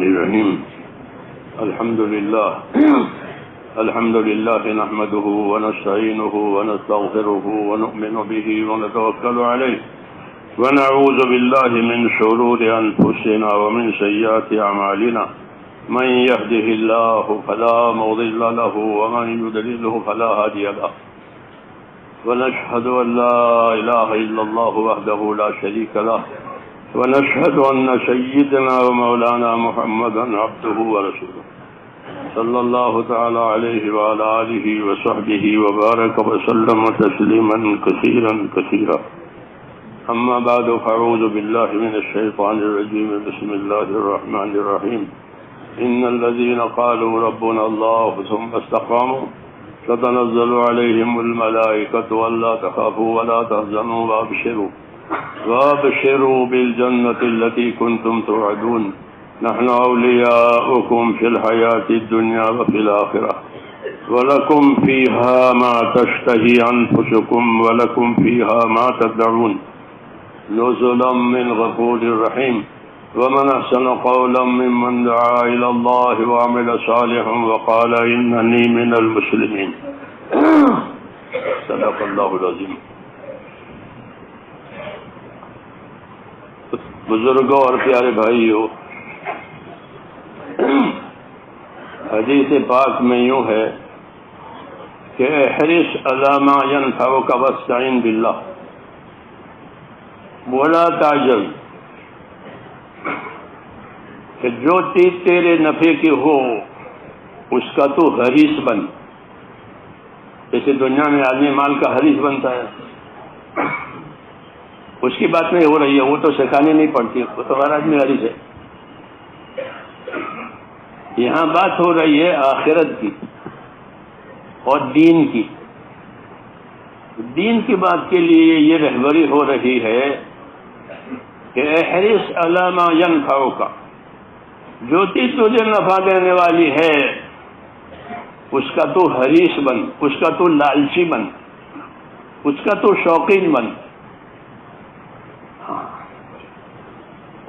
الرحيم. الحمد لله نحمده ونستعينه ونستغفره ونؤمن به ونتوكل عليه ونعوذ بالله من شرور أنفسنا ومن سيئات أعمالنا. من يهده الله فلا مضل له ومن يضلله فلا هادي له. ونشهد أن لا إله إلا الله وحده لا شريك له ونشهد أن سيدنا ومولانا محمدا عبده ورسوله صلى الله تعالى عليه وعلى آله وصحبه وبارك وسلم تسليما كثيرا كثيرا. أما بعد فأعوذ بالله من الشيطان الرجيم. بسم الله الرحمن الرحيم. إن الذين قالوا ربنا الله ثم استقاموا تتنزل عليهم الملائكة ألا تخافوا ولا تحزنوا وابشروا بالجنة التي كنتم توعدون. نحن أولياؤكم في الحياة الدنيا وفي الآخرة ولكم فيها ما تشتهي أنفسكم ولكم فيها ما تدعون نزلا من غفور رحيم. ومن أحسن قولا ممن دعا إلى الله وعمل صالحا وقال إنني من المسلمين. صدق الله العظيم. بزرگوں اور پیارے بھائیوں، حدیث پاک میں یوں ہے کہ احرص علی ما ينفعك واستعن بالله ولا تعجل، کہ جو چیز تیرے نفع کی ہو اس کا تو حریص بن. جیسے دنیا میں آدمی مال کا حریص بنتا ہے، اس کی بات نہیں ہو رہی ہے، وہ تو سکھانی نہیں پڑتی، وہ تو ہر آدمی حریص ہے. یہاں بات ہو رہی ہے آخرت کی اور دین کی. دین کی بات کے لیے یہ رہبری ہو رہی ہے کہ احرص علی ما ينفعك، جو چیز تجھے نفع دینے والی ہے اس کا تو حریص بن، اس کا تو لالچی بن، اس کا تو شوقین بن،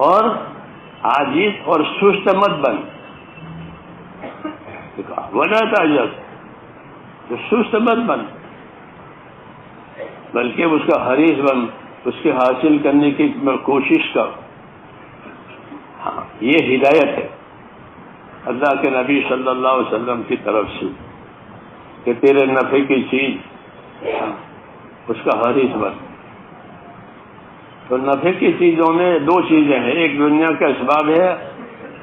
اور عاجز اور سست مت بن. ولا تعجز، تو سست مت بن بلکہ اس کا حریص بن، اس کے حاصل کرنے کی کوشش کر. یہ ہدایت ہے اللہ کے نبی صلی اللہ علیہ وسلم کی طرف سے کہ تیرے نفع کی چیز اس کا حریص بن. تو نفع کی چیزوں میں دو چیزیں ہیں، ایک دنیا کا اسباب ہے،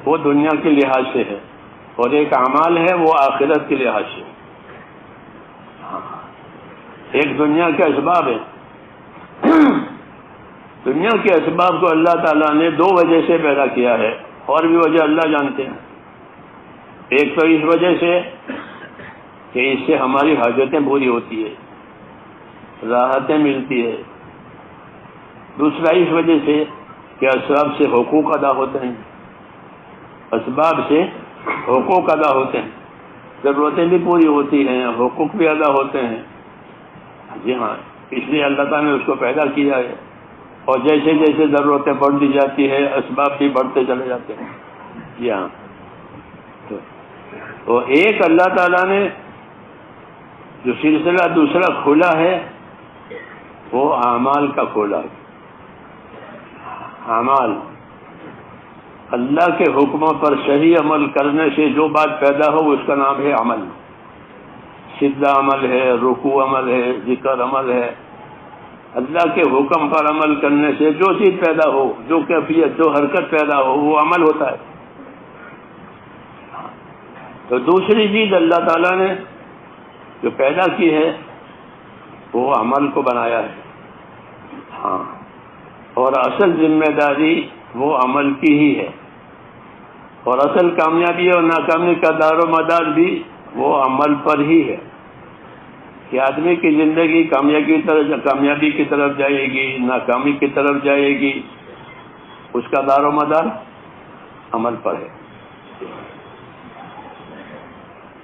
وہ دنیا کے لحاظ سے ہے، اور ایک اعمال ہے، وہ آخرت کے لحاظ سے. ایک دنیا کا اسباب ہے. دنیا کے اسباب کو اللہ تعالیٰ نے دو وجہ سے پیدا کیا ہے، اور بھی وجہ اللہ جانتے ہیں. ایک تو اس وجہ سے کہ اس سے ہماری حاجتیں پوری ہوتی ہے، راحتیں ملتی ہے. دوسرا اس وجہ سے کہ اسباب سے حقوق ادا ہوتے ہیں، اسباب سے حقوق ادا ہوتے ہیں، ضرورتیں بھی پوری ہوتی ہیں، حقوق بھی ادا ہوتے ہیں. جی ہاں، اس لیے اللہ تعالیٰ نے اس کو پیدا کیا ہے، اور جیسے جیسے ضرورتیں بڑھتی جاتی ہے اسباب بھی بڑھتے چلے جاتے ہیں. جی ہاں، تو ایک اللہ تعالیٰ نے جو سلسلہ دوسرا کھولا ہے وہ اعمال کا کھولا ہے. اعمال، اللہ کے حکموں پر صحیح عمل کرنے سے جو بات پیدا ہو اس کا نام ہے عمل. سجدہ عمل ہے، رکوع عمل ہے، ذکر عمل ہے. اللہ کے حکم پر عمل کرنے سے جو چیز پیدا ہو، جو کیفیت، جو حرکت پیدا ہو، وہ عمل ہوتا ہے. تو دوسری چیز اللہ تعالیٰ نے جو پیدا کی ہے وہ عمل کو بنایا ہے. ہاں، اور اصل ذمہ داری وہ عمل کی ہی ہے، اور اصل کامیابی اور ناکامی کا دار و مدار بھی وہ عمل پر ہی ہے. کہ آدمی کی زندگی کامیابی کی طرف جائے گی، ناکامی کی طرف جائے گی، اس کا دار و مدار عمل پر ہے.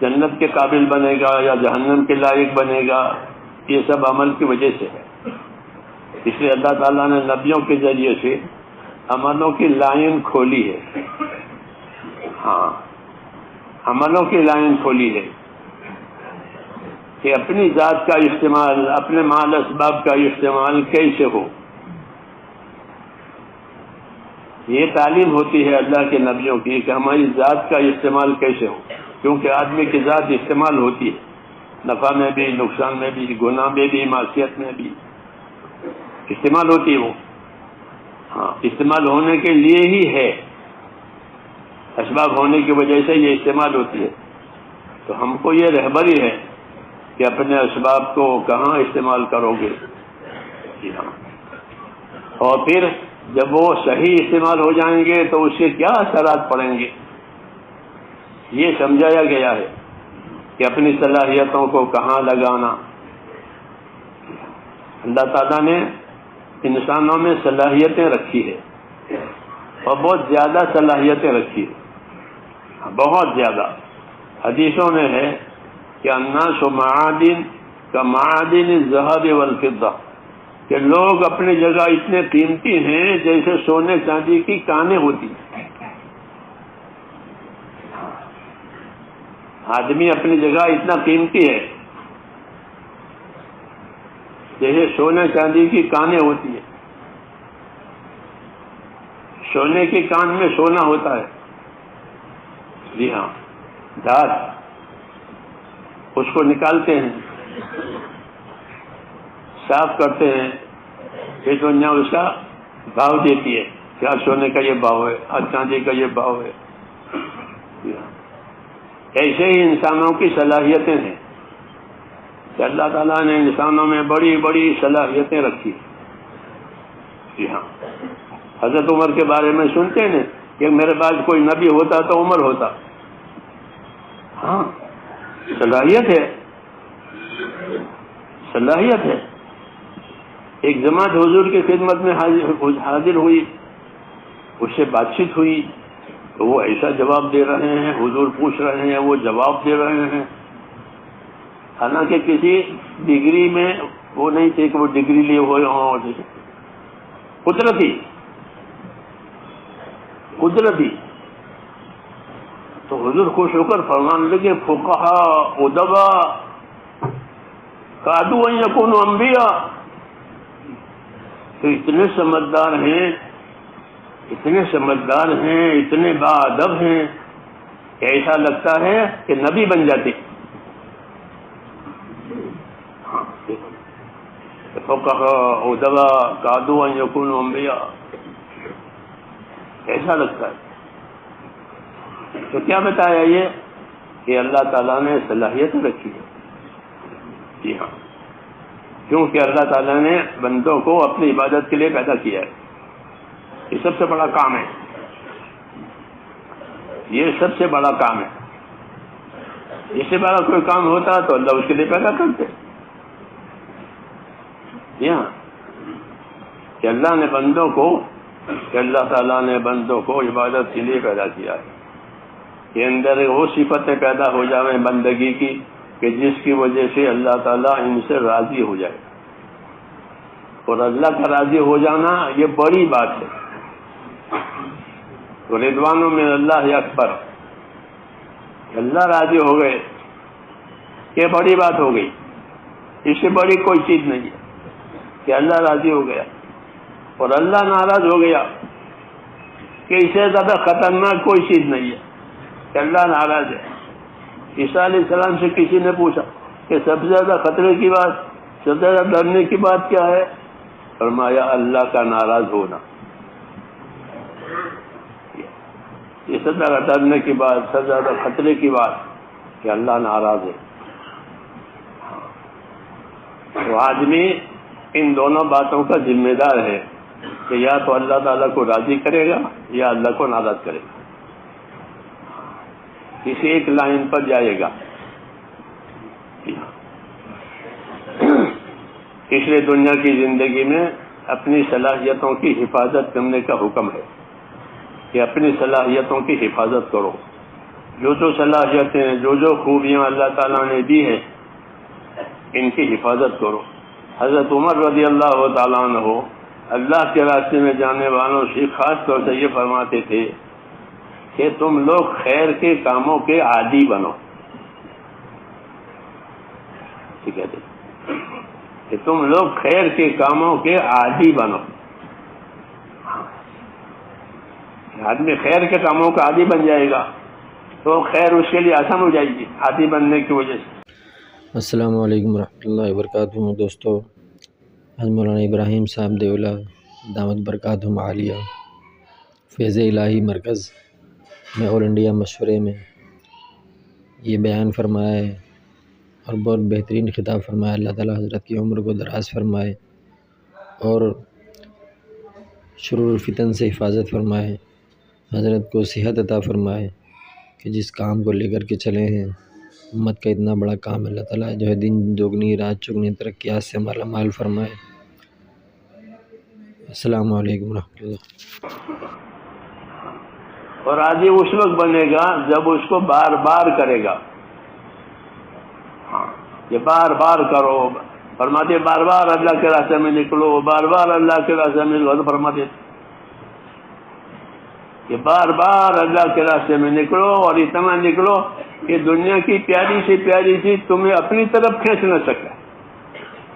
جنت کے قابل بنے گا یا جہنم کے لائق بنے گا، یہ سب عمل کی وجہ سے ہے. اس لیے اللہ تعالیٰ نے نبیوں کے ذریعے سے عملوں کی لائن کھولی ہے. ہاں عملوں کی لائن کھولی ہے کہ اپنی ذات کا استعمال، اپنے مال اسباب کا استعمال کیسے ہو. یہ تعلیم ہوتی ہے اللہ کے نبیوں کی کہ ہماری ذات کا استعمال کیسے ہو، کیونکہ آدمی کی ذات استعمال ہوتی ہے، نفع میں بھی، نقصان میں بھی، گناہ میں بھی، معصیت میں بھی استعمال ہوتی ہے وہ. ہاں استعمال ہونے کے لیے ہی ہے، اسباب ہونے کی وجہ سے یہ استعمال ہوتی ہے. تو ہم کو یہ رہبری ہے کہ اپنے اسباب کو کہاں استعمال کرو گے. جی ہاں. اور پھر جب وہ صحیح استعمال ہو جائیں گے تو اس کے کیا اثرات پڑیں گے یہ سمجھایا گیا ہے کہ اپنی صلاحیتوں کو کہاں لگانا. اللہ تعالیٰ نے انسانوں میں صلاحیتیں رکھی ہے اور بہت زیادہ صلاحیتیں رکھی ہے، بہت زیادہ. حدیثوں میں ہے کہ الناس معادن کمعادن الذهب والفضة، کہ لوگ اپنی جگہ اتنے قیمتی ہیں جیسے سونے چاندی کی کانیں ہوتی. آدمی اپنی جگہ اتنا قیمتی ہے جیسے سونے چاندی کی کانیں ہوتی ہے. سونے کے کان میں سونا ہوتا ہے. جی ہاں. دھات اس کو نکالتے ہیں، صاف کرتے ہیں، یہ دنیا اس کا بھاؤ دیتی ہے، کیا سونے کا یہ بھاؤ ہے، اور چاندی کا یہ بھاؤ ہے. ایسے ہی انسانوں کی صلاحیتیں ہیں کہ اللہ تعالیٰ نے انسانوں میں بڑی بڑی صلاحیتیں رکھی. جی ہاں. حضرت عمر کے بارے میں سنتے ہیں کہ میرے پاس کوئی نبی ہوتا تو عمر ہوتا. ہاں صلاحیت ہے، صلاحیت ہے. ایک جماعت حضور کی خدمت میں حاضر ہوئی، اس سے بات چیت ہوئی تو وہ ایسا جواب دے رہے ہیں، حضور پوچھ رہے ہیں وہ جواب دے رہے ہیں. حالانکہ کسی ڈگری میں وہ نہیں تھے کہ وہ ڈگری لیے ہوئے ہوں، قدرتی. تو حضور خوش ہو کر فرمان لگے فقہا ادبا کادو ان یکونوا انبیاء، تو اتنے سمجھدار ہیں، اتنے سمجھدار ہیں، اتنے باادب ہیں کہ ایسا لگتا ہے کہ نبی بن جاتے. فقہا ادبا کادو ان یکونوا انبیاء، ایسا لگتا ہے. تو کیا بتایا یہ کہ اللہ تعالیٰ نے صلاحیت رکھی ہے. جی ہاں. کیونکہ اللہ تعالیٰ نے بندوں کو اپنی عبادت کے لیے پیدا کیا ہے. یہ سب سے بڑا کام ہے، یہ سب سے بڑا کام ہے. اس سے بڑا کوئی کام ہوتا تو اللہ اس کے لیے پیدا کرتے. جی ہاں. کہ اللہ نے بندوں کو، کہ اللہ تعالیٰ نے بندوں کو عبادت کے لیے پیدا کیا ہے کہ اندر وہ صفتیں پیدا ہو جائیں بندگی کی کہ جس کی وجہ سے اللہ تعالیٰ ان سے راضی ہو جائے. اور اللہ کا راضی ہو جانا یہ بڑی بات ہے. تو رضوان من اللہ اکبر، اللہ راضی ہو گئے یہ بڑی بات ہو گئی. اس سے بڑی کوئی چیز نہیں ہے کہ اللہ راضی ہو گیا. اور اللہ ناراض ہو گیا کہ اس سے زیادہ خطرناک کوئی چیز نہیں ہے کہ اللہ ناراض ہے. عیسیٰ علیہ السلام سے کسی نے پوچھا کہ سب سے زیادہ خطرے کی بات، سب سے زیادہ ڈرنے کی بات کیا ہے؟ فرمایا اللہ کا ناراض ہونا. یہ سب سے زیادہ ڈرنے کی بات، سب سے زیادہ خطرے کی بات کہ اللہ ناراض ہے. تو آدمی ان دونوں باتوں کا ذمہ دار ہے کہ یا تو اللہ تعالیٰ کو راضی کرے گا یا اللہ کو ناراض کرے گا. کسی ایک لائن پر جائے گا. اس لیے دنیا کی زندگی میں اپنی صلاحیتوں کی حفاظت کرنے کا حکم ہے کہ اپنی صلاحیتوں کی حفاظت کرو. جو صلاحیتیں، جو خوبیاں اللہ تعالیٰ نے دی ہیں ان کی حفاظت کرو. حضرت عمر رضی اللہ تعالیٰ عنہ اللہ کے راستے میں جانے والوں سے خاص طور سے یہ فرماتے تھے کہ تم لوگ خیر کے کاموں کے عادی بنو. ٹھیک ہے کہ تم لوگ خیر کے کاموں کے عادی بنو. آدمی خیر کے کاموں کا عادی بن جائے گا تو خیر اس کے لیے آسان ہو جائے گی عادی بننے کی وجہ سے. السلام علیکم ورحمۃ اللہ وبرکاتہ. دوستو، حضرت مولانا ابراہیم صاحب دیولہ دامت برکاتہم عالیہ فیض الہی مرکز میں آل انڈیا مشورے میں یہ بیان فرمایا ہے اور بہت بہترین خطاب فرمایا. اللہ تعالیٰ حضرت کی عمر کو دراز فرمائے اور شرور الفتن سے حفاظت فرمائے. حضرت کو صحت عطا فرمائے کہ جس کام کو لے کر کے چلے ہیں، امت کا اتنا بڑا کام ہے، اللہ تعالیٰ جو ہے دن دوگنی رات چگنی ترقیات سے مالا مال فرمائے. السلام علیکم ورحمۃ اللہ. اور عادی اس وقت بنے گا جب اس کو بار بار کرے گا. یہ بار بار کرو، فرماتے بار بار اللہ کے راستے میں نکلو، بار بار اللہ کے راستے میں نکلو. فرماتے کہ بار بار اللہ کے راستے میں نکلو اور اتنا نکلو کہ دنیا کی پیاری سے پیاری چیز تمہیں اپنی طرف کھینچ نہ سکے.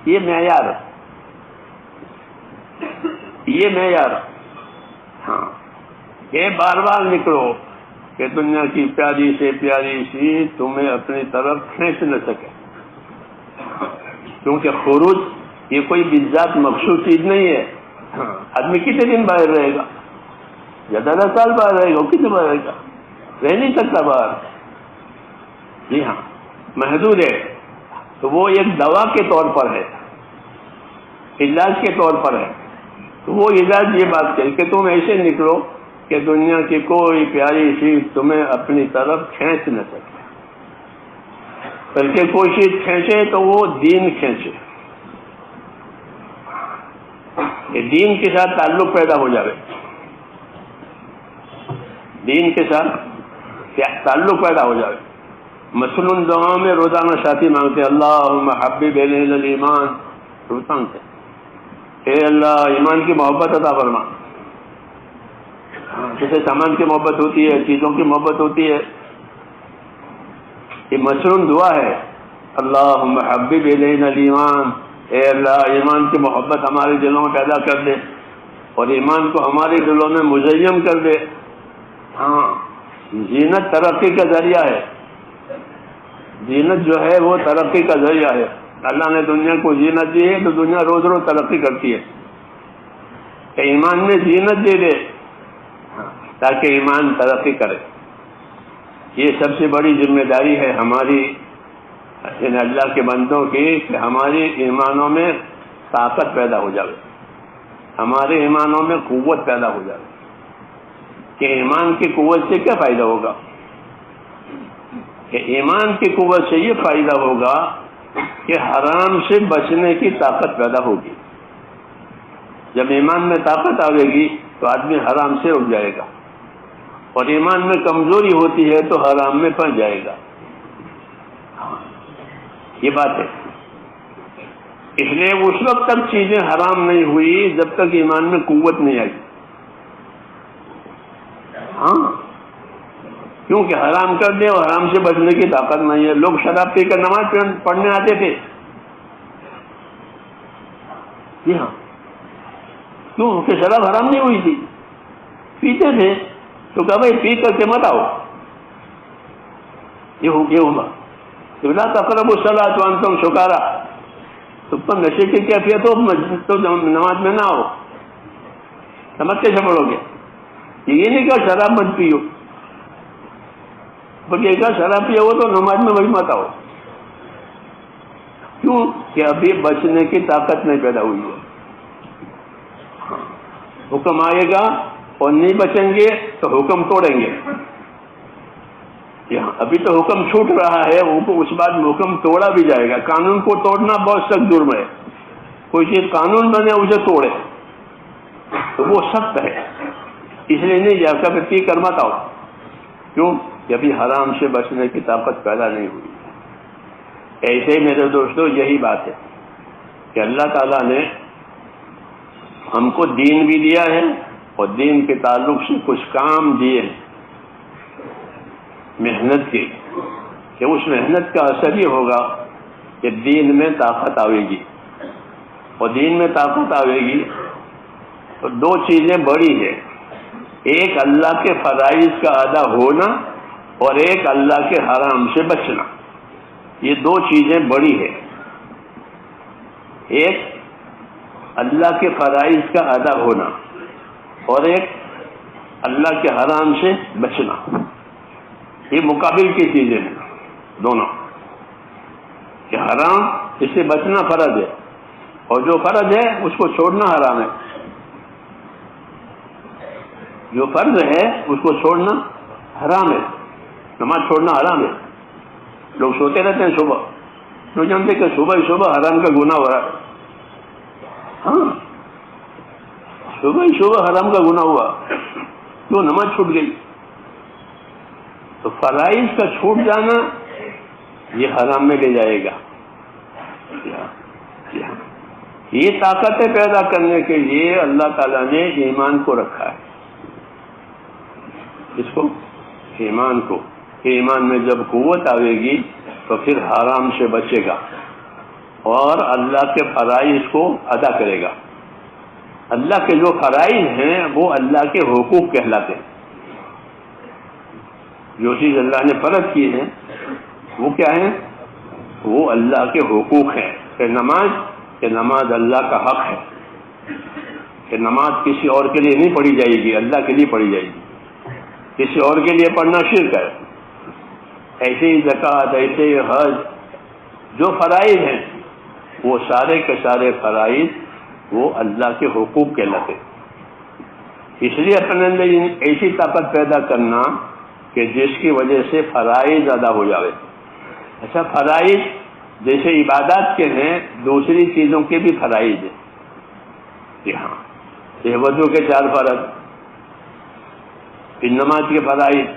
یہ معیار، یہ معیار. ہاں، یہ بار بار نکلو کہ دنیا کی پیاری سے پیاری چیز تمہیں اپنی طرف کھینچ نہ سکے. کیونکہ خروج یہ کوئی بذات مخصوص چیز نہیں ہے. آدمی کتنے دن باہر رہے گا؟ 10 سال باہر رہے گا، کتنے باہر رہے گا؟ رہ نہیں سکتا باہر. جی ہاں، محدود ہے. تو وہ ایک دوا کے طور پر ہے، علاج کے طور پر ہے. تو وہ علاج یہ بات کہے کہ تم ایسے نکلو کہ دنیا کی کوئی پیاری چیز تمہیں اپنی طرف کھینچ نہ سکے، بلکہ کوئی چیز کھینچے تو وہ دین کھینچے، کہ دین کے ساتھ تعلق پیدا ہو جائے، دین کے ساتھ تعلق پیدا ہو جائے. مثلاً دعا میں روزانہ ساتھی مانگتے اللہم حبب الینا الایمان، روزانہ سے اے اللہ ایمان کی محبت عطا فرما. جیسے سامان کی محبت ہوتی ہے، چیزوں کی محبت ہوتی ہے، یہ مثلاً دعا ہے. اللہم حبب الینا الایمان، اے اللہ ایمان کی محبت ہمارے دلوں میں پیدا کر دے اور ایمان کو ہمارے دلوں میں مزین کر دے. ہاں، زینت ترقی کا ذریعہ ہے. زینت جو ہے وہ ترقی کا ذریعہ ہے. اللہ نے دنیا کو زینت دی ہے تو دنیا روز روز ترقی کرتی ہے. کہ ایمان میں زینت دے دے تاکہ ایمان ترقی کرے. یہ سب سے بڑی ذمہ داری ہے ہماری یعنی اللہ کے بندوں کی کہ ہمارے ایمانوں میں طاقت پیدا ہو جائے، ہمارے ایمانوں میں قوت پیدا ہو جائے. کہ ایمان کی قوت سے کیا فائدہ ہوگا؟ کہ ایمان کی قوت سے یہ فائدہ ہوگا کہ حرام سے بچنے کی طاقت پیدا ہوگی. جب ایمان میں طاقت آئے گی تو آدمی حرام سے رک جائے گا، اور ایمان میں کمزوری ہوتی ہے تو حرام میں پھنس جائے گا. یہ بات ہے. اس لیے اس وقت تک چیزیں حرام نہیں ہوئی جب تک ایمان میں قوت نہیں آئی. ہاں، کیونکہ حرام کر دے اور حرام سے بچنے کی طاقت نہیں ہے. لوگ شراب پی کر نماز پڑھنے آتے تھے. جی ہاں، کیوں کہ شراب حرام نہیں ہوئی تھی، پیتے تھے تو کہا بھائی پی کر کے مت آؤ. یہ ہوگا لا تقربوا الصلاۃ وانتم سکارا، تم پر نشے کی کیفیت ہو تو نماز میں نہ آؤ. سمجھ کیسے پڑھو گے؟ یہ نہیں کہا شراب مت پیو، بلکہ کہا شراب پیو ہو تو نماز میں وہی مت آؤ. کیوں کہ ابھی بچنے کی طاقت نہیں پیدا ہوئی ہے. حکم آئے گا اور نہیں بچیں گے تو حکم توڑیں گے. ابھی تو حکم چھوٹ رہا ہے، اس بعد حکم توڑا بھی جائے گا. قانون کو توڑنا بہت سخت جرم ہے. کوئی چیز قانون بنے اسے توڑے تو وہ سخت ہے. اس لیے نہیں جا کر پی کر مت آؤ. کیوں کہ ابھی حرام سے بچنے کی طاقت پیدا نہیں ہوئی. ایسے ہی میرے دوستو یہی بات ہے کہ اللہ تعالیٰ نے ہم کو دین بھی دیا ہے اور دین کے تعلق سے کچھ کام دیے ہیں. محنت کی، کہ اس محنت کا اثر یہ ہوگا کہ دین میں طاقت آئے گی، اور دین میں طاقت آئے گی تو دو چیزیں بڑی ہیں، ایک اللہ کے فرائض کا ادا ہونا اور ایک اللہ کے حرام سے بچنا، یہ دو چیزیں بڑی ہیں۔ ایک اللہ کے فرائض کا ادا ہونا اور ایک اللہ کے حرام سے بچنا، یہ مقابل کی چیزیں ہیں دونوں، کہ حرام اس سے بچنا فرض ہے اور جو فرض ہے اس کو چھوڑنا حرام ہے، جو فرض ہے اس کو چھوڑنا حرام ہے، نماز چھوڑنا حرام ہے۔ لوگ سوتے رہتے ہیں صبح، تو جانتے کہ صبح ہی صبح حرام کا گناہ ہو رہا ہے، ہاں صبح ہی صبح حرام کا گناہ ہوا تو نماز چھوٹ گئی۔ تو فرائض کا چھوٹ جانا یہ حرام میں لے جائے گا۔ یہ طاقتیں پیدا کرنے کے لیے اللہ تعالیٰ نے ایمان کو رکھا ہے، اس کو ایمان کو، ایمان میں جب قوت آئے گی تو پھر حرام سے بچے گا اور اللہ کے فرائض کو ادا کرے گا۔ اللہ کے جو فرائض ہیں وہ اللہ کے حقوق کہلاتے ہیں، جو چیز اللہ نے فرض کی ہے وہ کیا ہے؟ وہ اللہ کے حقوق ہیں، کہ نماز اللہ کا حق ہے، کہ نماز کسی اور کے لیے نہیں پڑھی جائے گی، اللہ کے لیے پڑھی جائے گی، کسی اور کے لیے پڑھنا شرک ہے۔ ایسے ہی زکوٰۃ، ایسے ہی حج، جو فرائض ہیں وہ سارے کے سارے فرائض وہ اللہ کے حقوق کہلاتے۔ اس لیے اپنے اندر ایسی طاقت پیدا کرنا کہ جس کی وجہ سے فرائض ادا ہو جاوے۔ ایسا فرائض جیسے عبادات کے ہیں، دوسری چیزوں کے بھی فرائض ہیں، کہ ہاں یہ وضو کے 4 فرض، پھر نماز کے فرائض،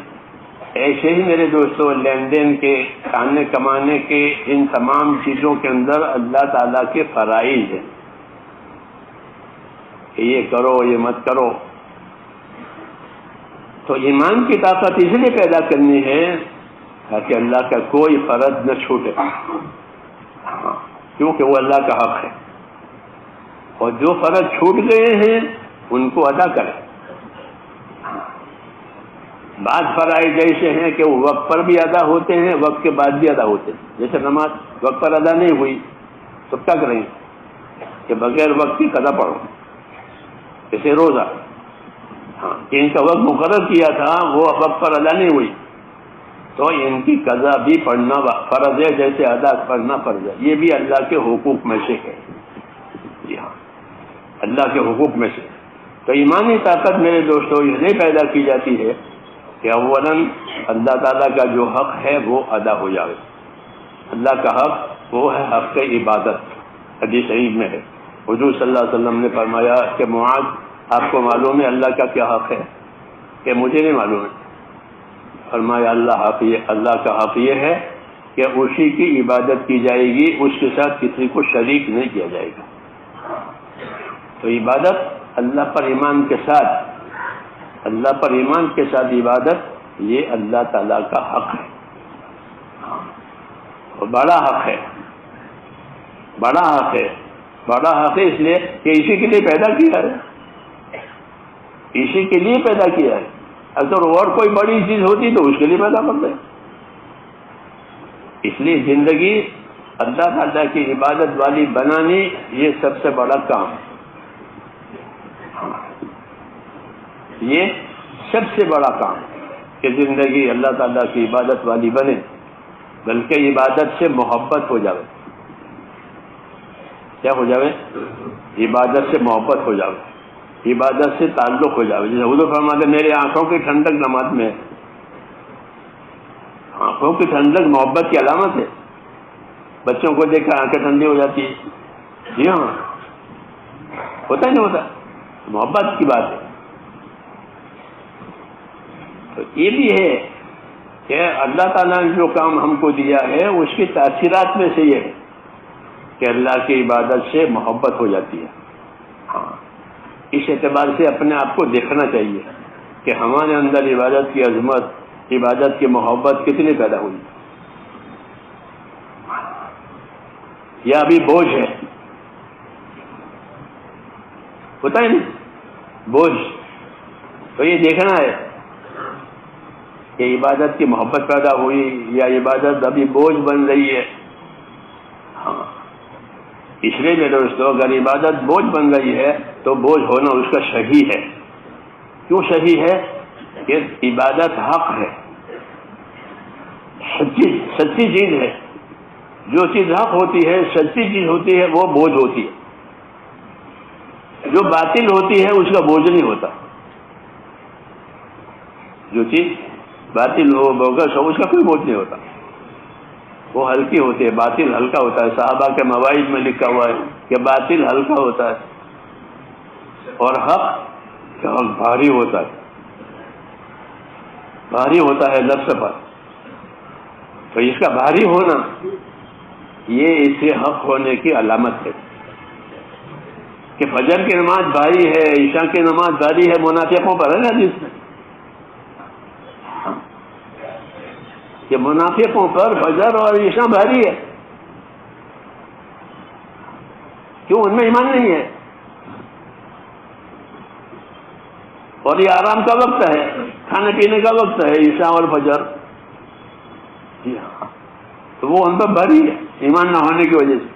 ایسے ہی میرے دوستوں لین دین کے، کھانے کمانے کے، ان تمام چیزوں کے اندر اللہ تعالیٰ کے فرائض ہیں کہ یہ کرو یہ مت کرو۔ تو ایمان کی طاقت اس لیے پیدا کرنی ہے تاکہ اللہ کا کوئی فرض نہ چھوٹے، کیونکہ وہ اللہ کا حق ہے، اور جو فرض چھوٹ گئے ہیں ان کو ادا کریں۔ بعض فرائض ایسے ہیں کہ وہ وقت پر بھی ادا ہوتے ہیں، وقت کے بعد بھی ادا ہوتے ہیں، جیسے نماز وقت پر ادا نہیں ہوئی تو کیا کریں کہ بغیر وقت کی قضا پڑھو، جیسے روزہ، ہاں ان کا وقت مقرر کیا تھا وہ وقت پر ادا نہیں ہوئی تو ان کی قضا بھی پڑھنا فرض ہے، جیسے ادا کرنا فرض ہے۔ یہ بھی اللہ کے حقوق میں سے ہے، جی ہاں اللہ کے حقوق میں سے۔ تو ایمانی طاقت میرے دوستوں اس لیے پیدا کی جاتی ہے کہ اولاً اللہ تعالیٰ کا جو حق ہے وہ ادا ہو جائے۔ اللہ کا حق وہ ہے حق عبادت، حدیث صحیح میں ہے، حضور صلی اللہ علیہ وسلم نے فرمایا کہ معاذ آپ کو معلوم ہے اللہ کا کیا حق ہے؟ کہ مجھے نہیں معلوم ہے۔ فرمایا اللہ کا حق یہ ہے کہ اسی کی عبادت کی جائے گی، اس کے ساتھ کسی کو شریک نہیں کیا جائے گا۔ تو عبادت اللہ پر ایمان کے ساتھ، اللہ پر ایمان کے ساتھ عبادت یہ اللہ تعالیٰ کا حق ہے، اور بڑا حق ہے، بڑا حق ہے، بڑا حق ہے اس لیے کہ اسی کے لیے پیدا کیا ہے، اسی کے لیے پیدا کیا ہے۔ اگر اور کوئی بڑی چیز ہوتی تو اس کے لیے پیدا کرتے۔ اس لیے زندگی اللہ تعالیٰ کی عبادت والی بنانی یہ سب سے بڑا کام ہے، یہ سب سے بڑا کام کہ زندگی اللہ تعالیٰ کی عبادت والی بنے، بلکہ عبادت سے محبت ہو جاوے۔ کیا ہو جاوے؟ عبادت سے محبت ہو جاوے، عبادت سے تعلق ہو جاوے۔ جیسے حضور فرماتے میرے آنکھوں کی ٹھنڈک نماز میں ہے۔ آنکھوں کی ٹھنڈک محبت کی علامت ہے، بچوں کو دیکھ کر آنکھیں ٹھنڈی ہو جاتی ہے، جی ہاں ہوتا ہی نہیں ہوتا، محبت کی بات ہے۔ تو یہ بھی ہے کہ اللہ تعالیٰ نے جو کام ہم کو دیا ہے اس کی تاثیرات میں سے یہ ہے کہ اللہ کی عبادت سے محبت ہو جاتی ہے۔ ہاں اس اعتبار سے اپنے آپ کو دیکھنا چاہیے کہ ہمارے اندر عبادت کی عظمت، عبادت کی محبت کتنی پیدا ہوئی؟ یا ابھی بوجھ ہے؟ ہوتا ہے نہیں بوجھ؟ تو یہ دیکھنا ہے کہ عبادت کی محبت پیدا ہوئی یا عبادت ابھی بوجھ بن رہی ہے. ہاں اس لیے میرے دوستو اگر عبادت بوجھ بن رہی ہے تو بوجھ ہونا اس کا صحیح ہے. کیوں صحیح ہے؟ کہ عبادت حق ہے، سچی چیز ہے. جو چیز حق ہوتی ہے، سچی چیز ہوتی ہے، وہ بوجھ ہوتی ہے. جو باطل ہوتی ہے اس کا بوجھ نہیں ہوتا. جو چیز باطل ہو بوگس ہو اس کا کوئی بوجھ نہیں ہوتا، وہ ہلکی ہوتی ہے. باطل ہلکا ہوتا ہے. صحابہ کے مواعظ میں لکھا ہوا ہے کہ باطل ہلکا ہوتا ہے اور حق بھاری ہوتا ہے. بھاری ہوتا ہے نفس پر. تو اس کا بھاری ہونا یہ اس سے حق ہونے کی علامت ہے. کہ فجر کی نماز بھاری ہے، عشاء کی نماز بھاری ہے، منافقوں پر ہے نا حدیث میں کہ منافقوں پر فجر اور عشاء بھاری ہے. کیوں؟ ان میں ایمان نہیں ہے اور یہ آرام کا وقت ہے، کھانے پینے کا وقت ہے عشاء اور فجر. جی ہاں، تو وہ ان پر بھاری ہے ایمان نہ ہونے کی وجہ سے.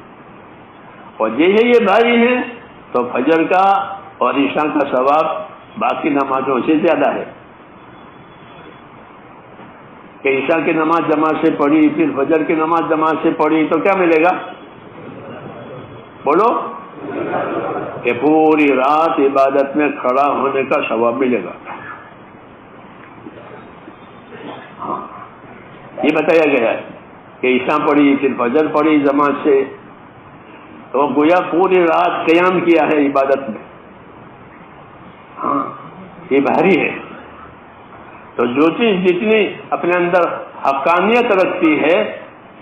اور جیسے یہ بھاری ہے تو فجر کا اور عشاء کا ثواب باقی نمازوں سے زیادہ ہے. کہ عشاء کی نماز جماعت سے پڑھی پھر فجر کی نماز جماعت سے پڑھی تو کیا ملے گا؟ بولو. کہ پوری رات عبادت میں کھڑا ہونے کا ثواب ملے گا. ہاں یہ بتایا گیا ہے کہ عشاء پڑھی پھر فجر پڑھی جماعت سے تو گویا پوری رات قیام کیا ہے عبادت میں. ہاں یہ بھاری ہے. تو جو چیز جتنی اپنے اندر حقانیت رکھتی ہے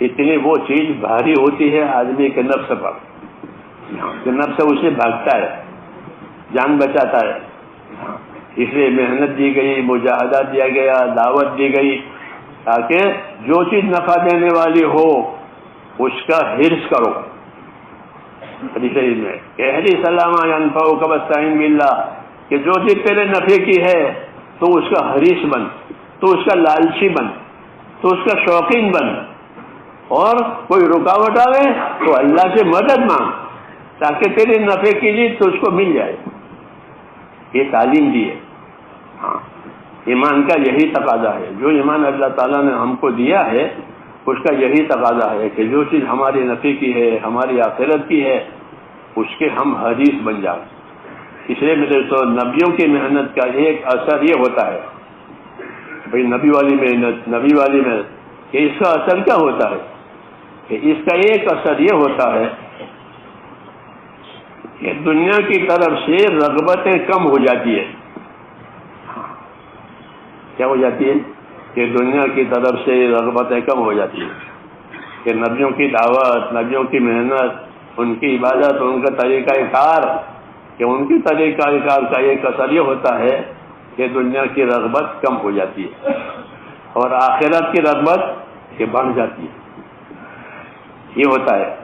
اتنی وہ چیز بھاری ہوتی ہے آدمی کے نفس پر. کہ نفس اسے بھاگتا ہے، جان بچاتا ہے. اس لیے محنت دی گئی، مجاہدہ دیا گیا، دعوت دی گئی تاکہ جو چیز نفع دینے والی ہو اس کا حرص کرو. حدیث میں کہ حدیث علامہ ینفعک واستعین باللہ کہ جو چیز تیرے نفع کی ہے تو اس کا حریص بن، تو اس کا لالچی بن، تو اس کا شوقین بن. اور کوئی رکاوٹ آئے تو اللہ سے مدد مانگ تاکہ تیرے نفع کی چیز تو اس کو مل جائے. یہ تعلیم دی ہے. ہاں ایمان کا یہی تقاضا ہے. جو ایمان اللہ تعالیٰ نے ہم کو دیا ہے اس کا یہی تقاضا ہے کہ جو چیز ہماری نفع کی ہے، ہماری آخرت کی ہے، اس کے ہم حریص بن جائیں. اس لیے میرے تو نبیوں کی محنت کا ایک اثر یہ ہوتا ہے بھائی نبی والی محنت کہ اس کا اثر کیا ہوتا ہے؟ کہ اس کا ایک اثر یہ ہوتا ہے کہ دنیا کی طرف سے رغبتیں کم ہو جاتی ہے. کیا ہو جاتی ہے؟ کہ دنیا کی طرف سے رغبتیں کم ہو جاتی ہیں. کہ نبیوں کی دعوت، نبیوں کی محنت، ان کی عبادت، ان کا طریقہ کار، کہ ان کی طریقہ کار کا ایک اثر یہ ہوتا ہے کہ دنیا کی رغبت کم ہو جاتی ہے اور آخرت کی رغبت کہ بڑھ جاتی ہے. یہ ہوتا ہے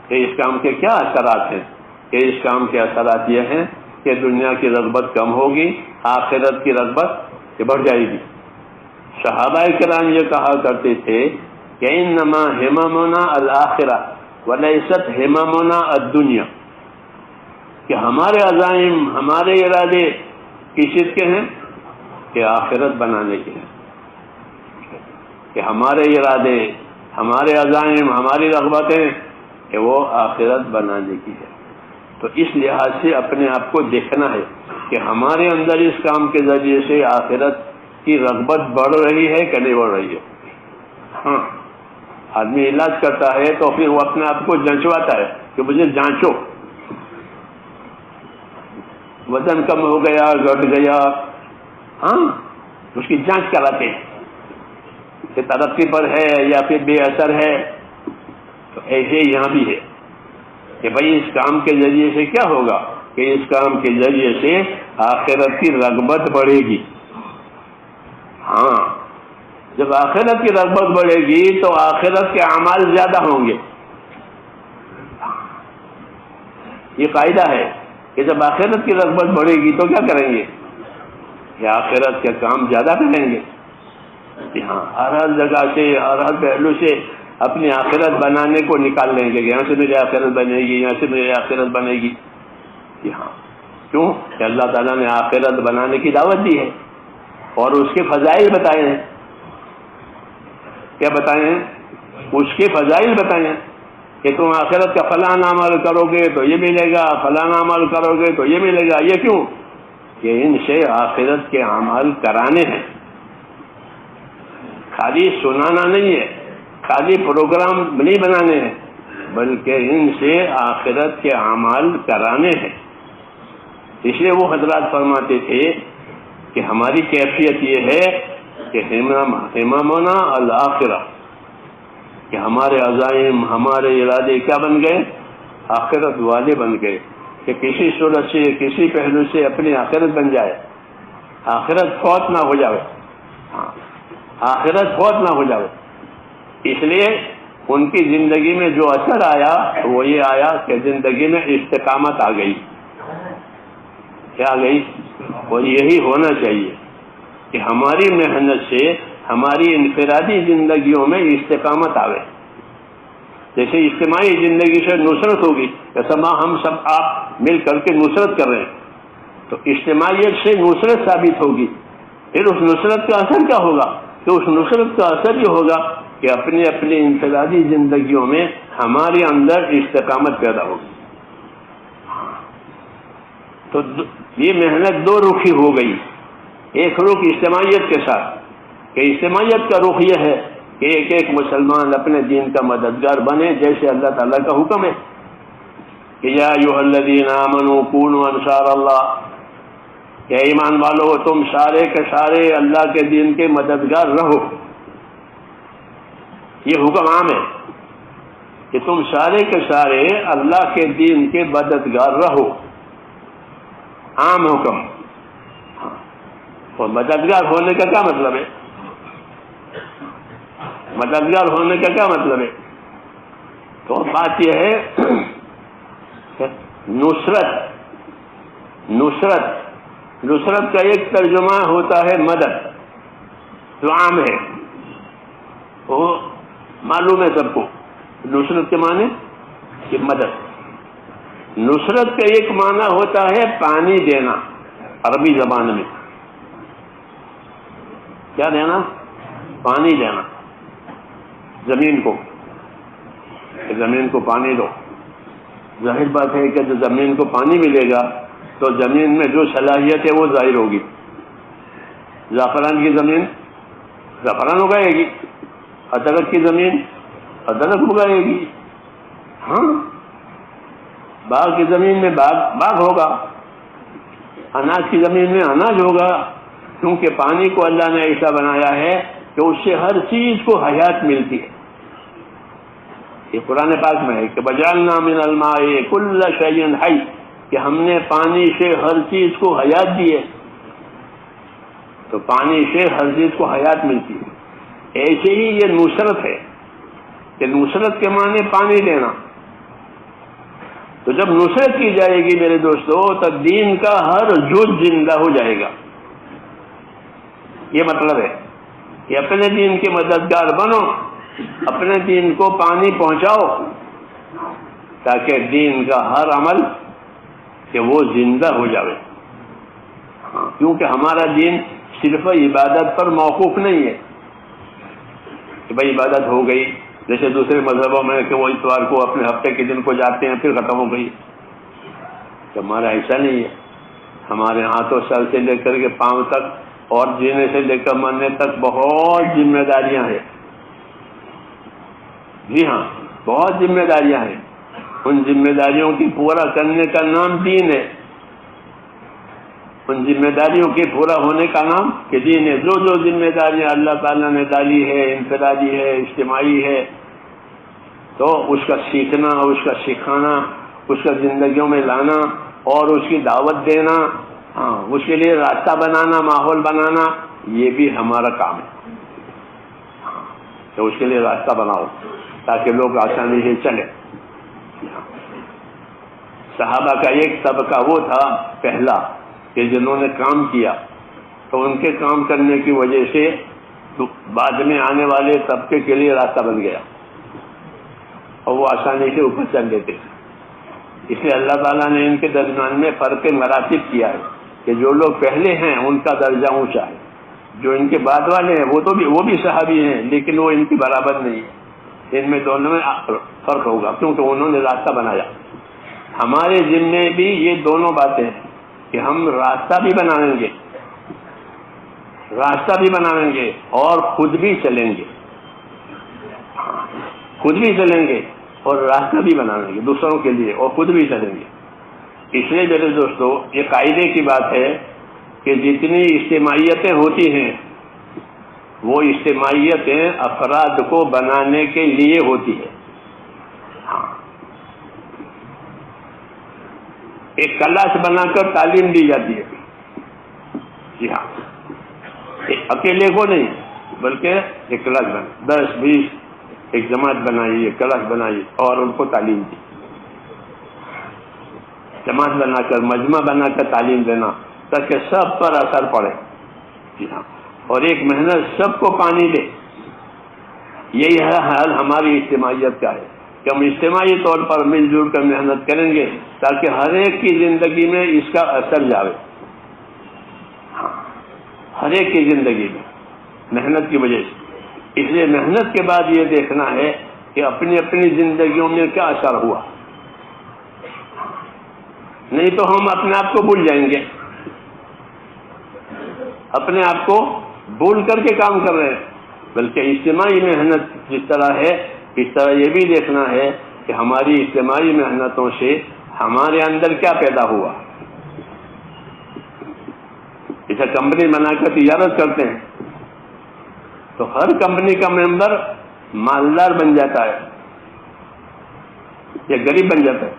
کہ اس کام کے کیا اثرات ہیں؟ کہ اس کام کے اثرات یہ ہیں کہ دنیا کی رغبت کم ہوگی، آخرت کی رغبت کہ بڑھ جائے گی. صحابہ کرام یہ کہا کرتے تھے کہ انما ہممنا الآخرہ ولیست ہممنا الدنیا. کہ ہمارے عزائم، ہمارے ارادے کس چیز کے ہیں؟ کہ آخرت بنانے کے ہیں. کہ ہمارے ارادے، ہمارے عزائم، ہماری رغبتیں کہ وہ آخرت بنانے کی ہے. تو اس لحاظ سے اپنے آپ کو دیکھنا ہے کہ ہمارے اندر اس کام کے ذریعے سے آخرت کی رغبت بڑھ رہی ہے کہ نہیں بڑھ رہی ہے. ہاں آدمی علاج کرتا ہے تو پھر وہ اپنے آپ کو جانچواتا ہے کہ مجھے جانچو، وزن کم ہو گیا، گھٹ گیا، ہاں اس کی جانچ کراتے ہیں کہ ترقی پر ہے یا پھر بے اثر ہے. تو ایسے یہاں بھی ہے کہ بھائی اس کام کے ذریعے سے کیا ہوگا؟ کہ اس کام کے ذریعے سے آخرت کی رغبت بڑھے گی. ہاں جب آخرت کی رغبت بڑھے گی تو آخرت کے اعمال زیادہ ہوں گے. یہ قاعدہ ہے کہ جب آخرت کی رغبت بڑھے گی تو کیا کریں گے کہ آخرت کے کام زیادہ کریں گے. ہاں ہر جگہ سے ہر پہلو سے اپنی آخرت بنانے کو نکال لیں گے. یہاں سے میری آخرت بنے گی, یہاں سے میری آخرت بنے گی. ہاں کیوں کہ اللہ تعالیٰ نے آخرت بنانے کی دعوت دی ہے اور اس کے فضائل بتائے ہیں. کیا بتائے ہیں؟ اس کے فضائل بتائے ہیں کہ تم آخرت کا فلاں عمل کرو گے تو یہ ملے گا, فلاں عمل کرو گے تو یہ ملے گا. یہ کیوں کہ ان سے آخرت کے اعمال کرانے ہیں, خالی سنانا نہیں ہے, خالی پروگرام نہیں بنانے ہیں, بلکہ ان سے آخرت کے اعمال کرانے ہیں. اس لیے وہ حضرات فرماتے تھے کہ ہماری کیفیت یہ ہے کہ ہمامنا الآخرہ, کہ ہمارے عزائم ہمارے ارادے کیا بن گئے؟ آخرت والے بن گئے. کہ کسی صورت سے کسی پہلو سے اپنی آخرت بن جائے, آخرت فوت نہ ہو جائے. ہاں آخرت فوت نہ ہو جائے. اس لیے ان کی زندگی میں جو اثر آیا وہ یہ آیا کہ زندگی میں استقامت آ گئی. کیا آ گئی؟ اور یہی ہونا چاہیے کہ ہماری محنت سے ہماری انفرادی زندگیوں میں استقامت آوے. جیسے اجتماعی زندگی سے نصرت ہوگی, جیسا ہم سب آپ مل کر کے نصرت کر رہے ہیں, تو اجتماعیت سے نصرت ثابت ہوگی. پھر اس نصرت کا اثر کیا ہوگا؟ کہ اس نصرت کا اثر یہ ہوگا کہ اپنی اپنی انفرادی زندگیوں میں ہمارے اندر استقامت پیدا ہوگی. تو یہ محنت دو رخی ہو گئی. ایک رخ اجتماعیت کے ساتھ, کہ اجتماعیت کا رخ یہ ہے کہ ایک ایک مسلمان اپنے دین کا مددگار بنے, جیسے اللہ تعالیٰ کا حکم ہے کہ یا ایھا الذین آمنوا کونوا انصار اللہ, کہ ایمان والو تم سارے کے سارے اللہ کے دین کے مددگار رہو. یہ حکم عام ہے کہ تم سارے کے سارے اللہ کے دین کے مددگار رہو, عام حکم. اور مددگار ہونے کا کیا مطلب ہے؟ مددگار ہونے کا کیا مطلب ہے؟ تو بات یہ ہے کہ نصرت کا ایک ترجمہ ہوتا ہے مدد, جو عام ہے, وہ معلوم ہے سب کو. نصرت کے معنی کہ مدد. نصرت کا ایک معنی ہوتا ہے پانی دینا, عربی زبان میں. کیا دینا؟ پانی دینا. زمین کو پانی دو. ظاہر بات ہے کہ جو زمین کو پانی ملے گا تو زمین میں جو صلاحیت ہے وہ ظاہر ہوگی. زعفران کی زمین زعفران اگائے گی, ادرک کی زمین ادرک اگائے گی. ہاں باغ کی زمین میں باغ ہوگا, اناج کی زمین میں اناج ہوگا, کیونکہ پانی کو اللہ نے ایسا بنایا ہے کہ اس سے ہر چیز کو حیات ملتی ہے. یہ قرآن پاک میں ہے کہ وجعلنا من الماء کل شیء حی, کہ ہم نے پانی سے ہر چیز کو حیات دی ہے. تو پانی سے ہر چیز کو حیات ملتی ہے. ایسے ہی یہ نصرت ہے کہ نصرت کے معنی پانی دینا. تو جب نصرت کی جائے گی میرے دوستو, تب دین کا ہر جز زندہ ہو جائے گا. یہ مطلب ہے کہ اپنے دین کے مددگار بنو, اپنے دین کو پانی پہنچاؤ, تاکہ دین کا ہر عمل کہ وہ زندہ ہو جائے. کیونکہ ہمارا دین صرف عبادت پر موقوف نہیں ہے کہ بھائی عبادت ہو گئی, جیسے دوسرے مذہبوں میں کہ وہ اتوار کو اپنے ہفتے کے دن کو جاتے ہیں پھر ختم ہو گئی. تو ہمارا ایسا نہیں ہے. ہمارے ہاتھوں سر سے لے کر کے پاؤں تک اور جینے سے لے کر مرنے تک بہت ذمہ داریاں ہیں. جی ہاں, بہت ذمہ داریاں ہیں. ان ذمہ داریوں کی پورا کرنے کا نام دین ہے. ان ذمہ داریوں کے پورا ہونے کا نام کہ دین ہے. جو ذمہ داریاں اللہ تعالیٰ نے ڈالی ہے, انفرادی ہے, اجتماعی ہے, تو اس کا سیکھنا, اس کا سکھانا, اس کا زندگیوں میں لانا اور اس کی دعوت دینا, اس کے لیے راستہ بنانا, ماحول بنانا, یہ بھی ہمارا کام ہے. تو اس کے لیے راستہ بناؤ تاکہ لوگ آسانی سے چلیں۔ صحابہ کا ایک طبقہ وہ تھا پہلا کہ جنہوں نے کام کیا، تو ان کے کام کرنے کی وجہ سے بعد میں آنے والے طبقے کے لیے راستہ بن گیا اور وہ آسانی سے اوپر چل لیتے تھے۔ اس لیے اللہ تعالیٰ نے ان کے درمیان میں فرق مراتب کیا ہے کہ جو لوگ پہلے ہیں ان کا درجہ اونچا ہے، جو ان کے بعد والے ہیں وہ بھی صحابی ہیں لیکن وہ ان کے برابر نہیں ہے، ان میں دونوں میں فرق ہوگا کیونکہ انہوں نے راستہ بنایا۔ ہمارے ذمے بھی یہ دونوں باتیں ہیں کہ ہم راستہ بھی بنائیں گے اور خود بھی چلیں گے اور راستہ بھی بنائیں گے دوسروں کے لیے اور خود بھی چلیں گے۔ اس لیے میرے دوستو یہ قاعدے کی بات ہے کہ جتنی اجتماعیتیں ہوتی ہیں وہ اجتماعیتیں افراد کو بنانے کے لیے ہوتی ہے۔ ایک کلاس بنا کر تعلیم دی جاتی ہے، جی ہاں، اکیلے کو نہیں بلکہ ایک کلاس بنا 10-20 ایک جماعت بنائی، ایک کلاس بنائی اور ان کو تعلیم دی، جماعت بنا کر مجمع بنا کر تعلیم دینا تاکہ سب پر اثر پڑے، جی ہاں، اور ایک محنت سب کو پانی دے۔ یہی ہے حال ہماری اجتماعیت کا ہے کہ ہم اجتماعی طور پر مل جل کر محنت کریں گے تاکہ ہر ایک کی زندگی میں اس کا اثر جاوے، ہر ایک کی زندگی میں محنت کی وجہ سے۔ اس لیے محنت کے بعد یہ دیکھنا ہے کہ اپنی اپنی زندگیوں میں کیا اثر ہوا، نہیں تو ہم اپنے آپ کو بھول جائیں گے، اپنے آپ کو بھول کر کے کام کر رہے ہیں، بلکہ اجتماعی محنت جس طرح ہے اس طرح یہ بھی دیکھنا ہے کہ ہماری اجتماعی محنتوں سے ہمارے اندر کیا پیدا ہوا۔ جیسے کمپنی بنا کر تجارت کرتے ہیں تو ہر کمپنی کا ممبر مالدار بن جاتا ہے یا غریب بن جاتا ہے؟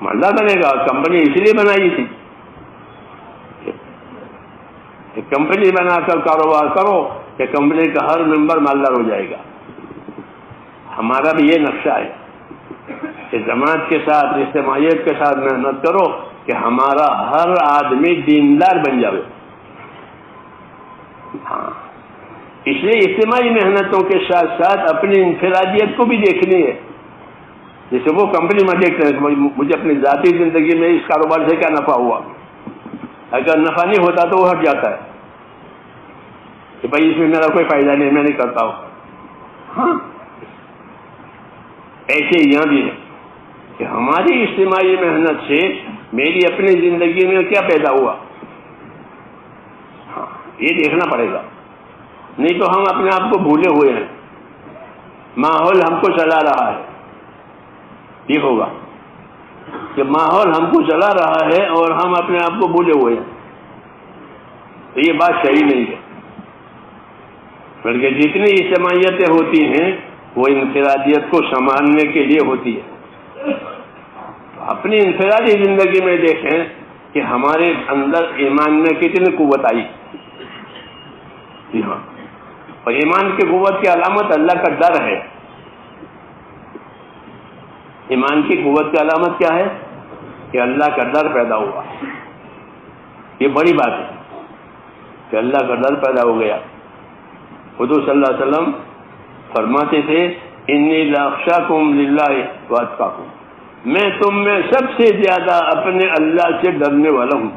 مالدار بنے گا، کمپنی اس لیے بنائی تھی۔ کمپنی بنا کر کاروبار کرو کہ کمپنی کا ہر ممبر مالدار ہو جائے گا۔ ہمارا بھی یہ نقشہ ہے کہ جماعت کے ساتھ اجتماعیت کے ساتھ محنت کرو کہ ہمارا ہر آدمی دیندار بن جائے۔ ہاں، اس لیے اجتماعی محنتوں کے ساتھ ساتھ اپنی انفرادیت کو بھی دیکھنی ہے۔ جیسے وہ کمپنی میں دیکھتے ہیں مجھے اپنی ذاتی زندگی میں اس کاروبار سے کیا نفع ہوا، اگر نفع نہیں ہوتا تو وہ ہٹ جاتا ہے کہ بھائی اس میں میرا کوئی فائدہ نہیں، میں نہیں کرتا ہوں۔ ہاں، ایسے یہاں بھی ہے کہ ہماری اجتماعی محنت سے میری اپنی زندگی میں کیا پیدا ہوا، ہاں یہ دیکھنا پڑے گا، نہیں تو ہم اپنے آپ کو بھولے ہوئے ہیں، ماحول ہم کو چلا رہا ہے۔ یہ ہوگا کہ ماحول ہم کو چلا رہا ہے اور ہم اپنے آپ کو بھولے ہوئے ہیں، تو یہ بات صحیح نہیں ہے، بلکہ جتنی اجتماعیتیں ہوتی ہیں وہ انفرادیت کو سنبھالنے کے لیے ہوتی ہے۔ اپنی انفرادی زندگی میں دیکھیں کہ ہمارے اندر ایمان میں کتنی قوت آئی، جی ہاں، اور ایمان کی قوت کی علامت اللہ کا ڈر ہے۔ ایمان کی قوت کی علامت کیا ہے؟ کہ اللہ کا ڈر پیدا ہوا۔ یہ بڑی بات ہے کہ اللہ کا ڈر پیدا ہو گیا۔ حضور صلی اللہ علیہ وسلم فرماتے تھے انی لاخشاکم للہ واتقاکم، میں تم میں سب سے زیادہ اپنے اللہ سے ڈرنے والا ہوں۔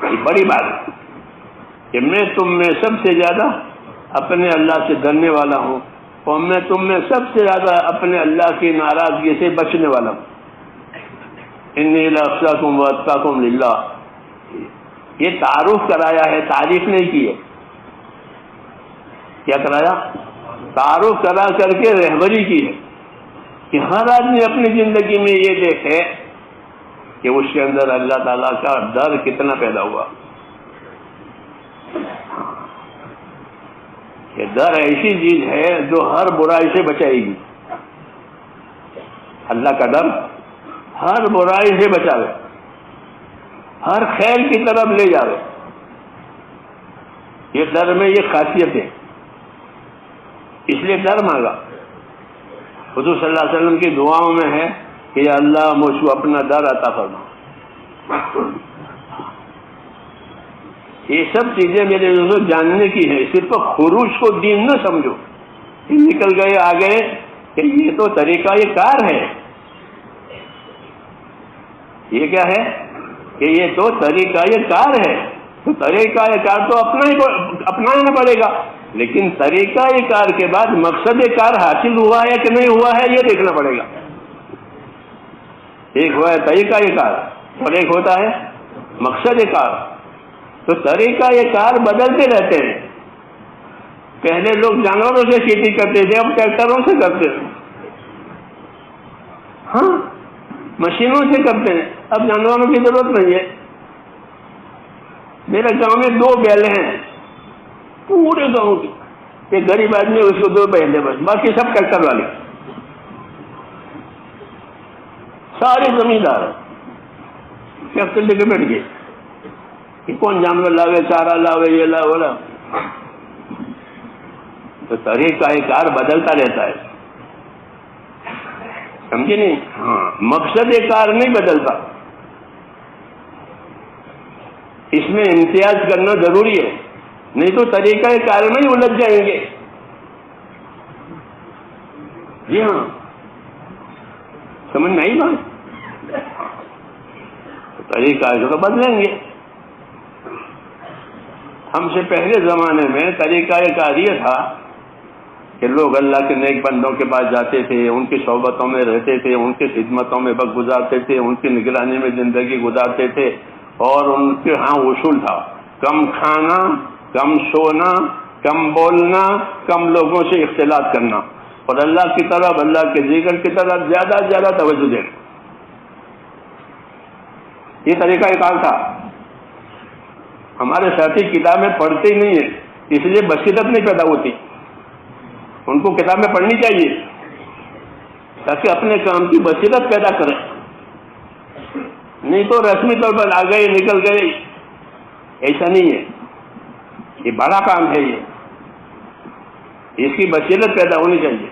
یہ بڑی بات ہے کہ میں تم میں سب سے زیادہ اپنے اللہ سے ڈرنے والا ہوں اور میں تم میں سب سے زیادہ اپنے اللہ کی ناراضگی سے بچنے والا ہوں۔ انی لاخشاکم واتقاکم للہ، یہ تعارف کرایا ہے، تعریف نہیں کی ہے۔ کیا کرایا؟ تعارف کرا کر کے رہبری کی ہے کہ ہر آدمی اپنی زندگی میں یہ دیکھے کہ اس کے اندر اللہ تعالیٰ کا ڈر کتنا پیدا ہوا۔ یہ ڈر ایسی چیز ہے جو ہر برائی سے بچائے گی۔ اللہ کا ڈر ہر برائی سے بچاوے، ہر خیر کی طرف لے جاوے۔ یہ ڈر میں یہ خاصیت ہے، اس لیے ڈر مانگا۔ حضور صلی اللہ علیہ وسلم کی دعاؤں میں ہے کہ یا اللہ مجھ کو اپنا ڈر عطا فرما۔ یہ سب چیزیں میرے دوستوں جاننے کی ہے، صرف خروج کو دین نہ سمجھو، نکل گئے آ گئے کہ یہ تو طریقہ یہ کار ہے۔ یہ کیا ہے کہ یہ تو طریقہ یہ کار ہے، تو طریقہ یہ کار تو اپنانا پڑے گا، لیکن طریقہ کار کے بعد مقصد کار حاصل ہوا ہے کہ نہیں ہوا ہے یہ دیکھنا پڑے گا۔ ایک ہوا ہے طریقہ کار اور ایک ہوتا ہے مقصد کار۔ تو طریقہ کار بدلتے رہتے ہیں۔ پہلے لوگ جانوروں سے کھیتی کرتے تھے، اب ٹریکٹروں سے کرتے ہیں، ہاں مشینوں سے کرتے ہیں، اب جانوروں کی ضرورت نہیں ہے۔ میرے گاؤں میں 2 بیل ہیں پورے گاؤں کی، ایک غریب آدمی اس کو 2 بیل ہے بس، باقی سب ٹریکٹر والے، سارے زمیندار ٹریکٹر لے کے بیٹھ گئے کہ کون جانور لاوے، چارہ لاوے، یہ لاوے۔ تو طریقہ کار بدلتا رہتا ہے، سمجھے نہیں؟ ہاں مقصد کار نہیں بدلتا، اس میں امتیاز کرنا ضروری ہے، نہیں تو طریقہ کار میں ہی الجھ جائیں گے۔ جی ہاں، سمجھ نہیں بات؟ طریقہ تو بدلیں گے۔ ہم سے پہلے زمانے میں طریقہ کار یہ تھا کہ لوگ اللہ کے نیک بندوں کے پاس جاتے تھے، ان کی صحبتوں میں رہتے تھے، ان کی خدمتوں میں وقت گزارتے تھے، ان کی نگرانی میں زندگی گزارتے تھے، اور ان کے ہاں اصول تھا کم کھانا، کم سونا، کم بولنا، کم لوگوں سے اختلاط کرنا، اور اللہ کی طرف، اللہ کے ذکر کی طرف زیادہ سے زیادہ توجہ دینا۔ یہ طریقہ کار تھا۔ ہمارے ساتھی کتابیں پڑھتے ہی نہیں ہیں، اس لیے بصیرت نہیں پیدا ہوتی۔ ان کو کتابیں پڑھنی چاہیے تاکہ اپنے کام کی بصیرت پیدا کریں، نہیں تو رسمی طور پر آ گئے نکل گئے، ایسا نہیں ہے۔ یہ بڑا کام ہے، اس کی بصیرت پیدا ہونی چاہیے۔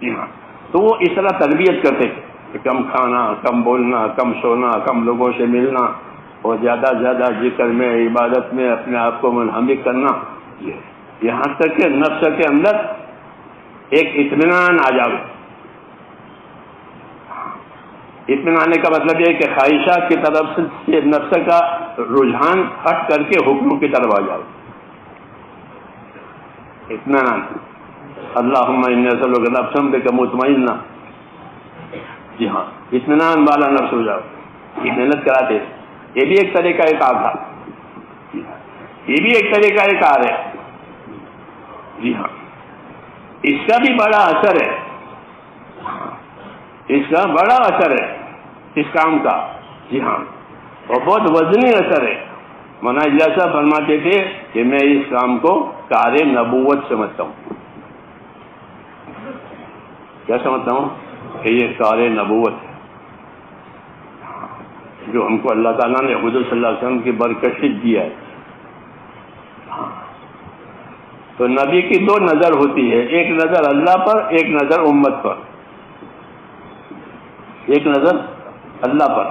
جی ہاں، تو وہ اس طرح تربیت کرتے تھے کہ کم کھانا، کم بولنا، کم سونا، کم لوگوں سے ملنا، اور زیادہ سے زیادہ ذکر میں، عبادت میں اپنے آپ کو منہمک کرنا، یہاں تک کہ نفس کے اندر ایک اطمینان آ جائے۔ اطمینان کا مطلب یہ کہ خواہشات کی طرف سے نفس کا رجحان ہٹ کر کے حکموں کی طرف آ جائے۔ اطمینان، اللہم انی اسألک نفسا بک مطمئنہ، جی ہاں اطمینان والا نفس ہو جاؤ۔ یہ محنت کراتے ہیں، یہ بھی ایک طریقہ کار تھا، یہ بھی ایک طریقہ کار ہے۔ جی ہاں، اس کا بھی بڑا اثر ہے، اس کا بڑا اثر ہے اس کام کا۔ جی ہاں، اور بہت وزنی اثر ہے۔ مولانا اجازت صاحب فرماتے تھے کہ میں اس کام کو کار نبوت سمجھتا ہوں۔ کیا سمجھتا ہوں؟ کہ یہ کار نبوت ہے جو ہم کو اللہ تعالیٰ نے حضور صلی اللہ علیہ وسلم کی برکشت دیا ہے۔ تو نبی کی 2 نظر ہوتی ہے، ایک نظر اللہ پر، ایک نظر امت پر۔ ایک نظر اللہ پر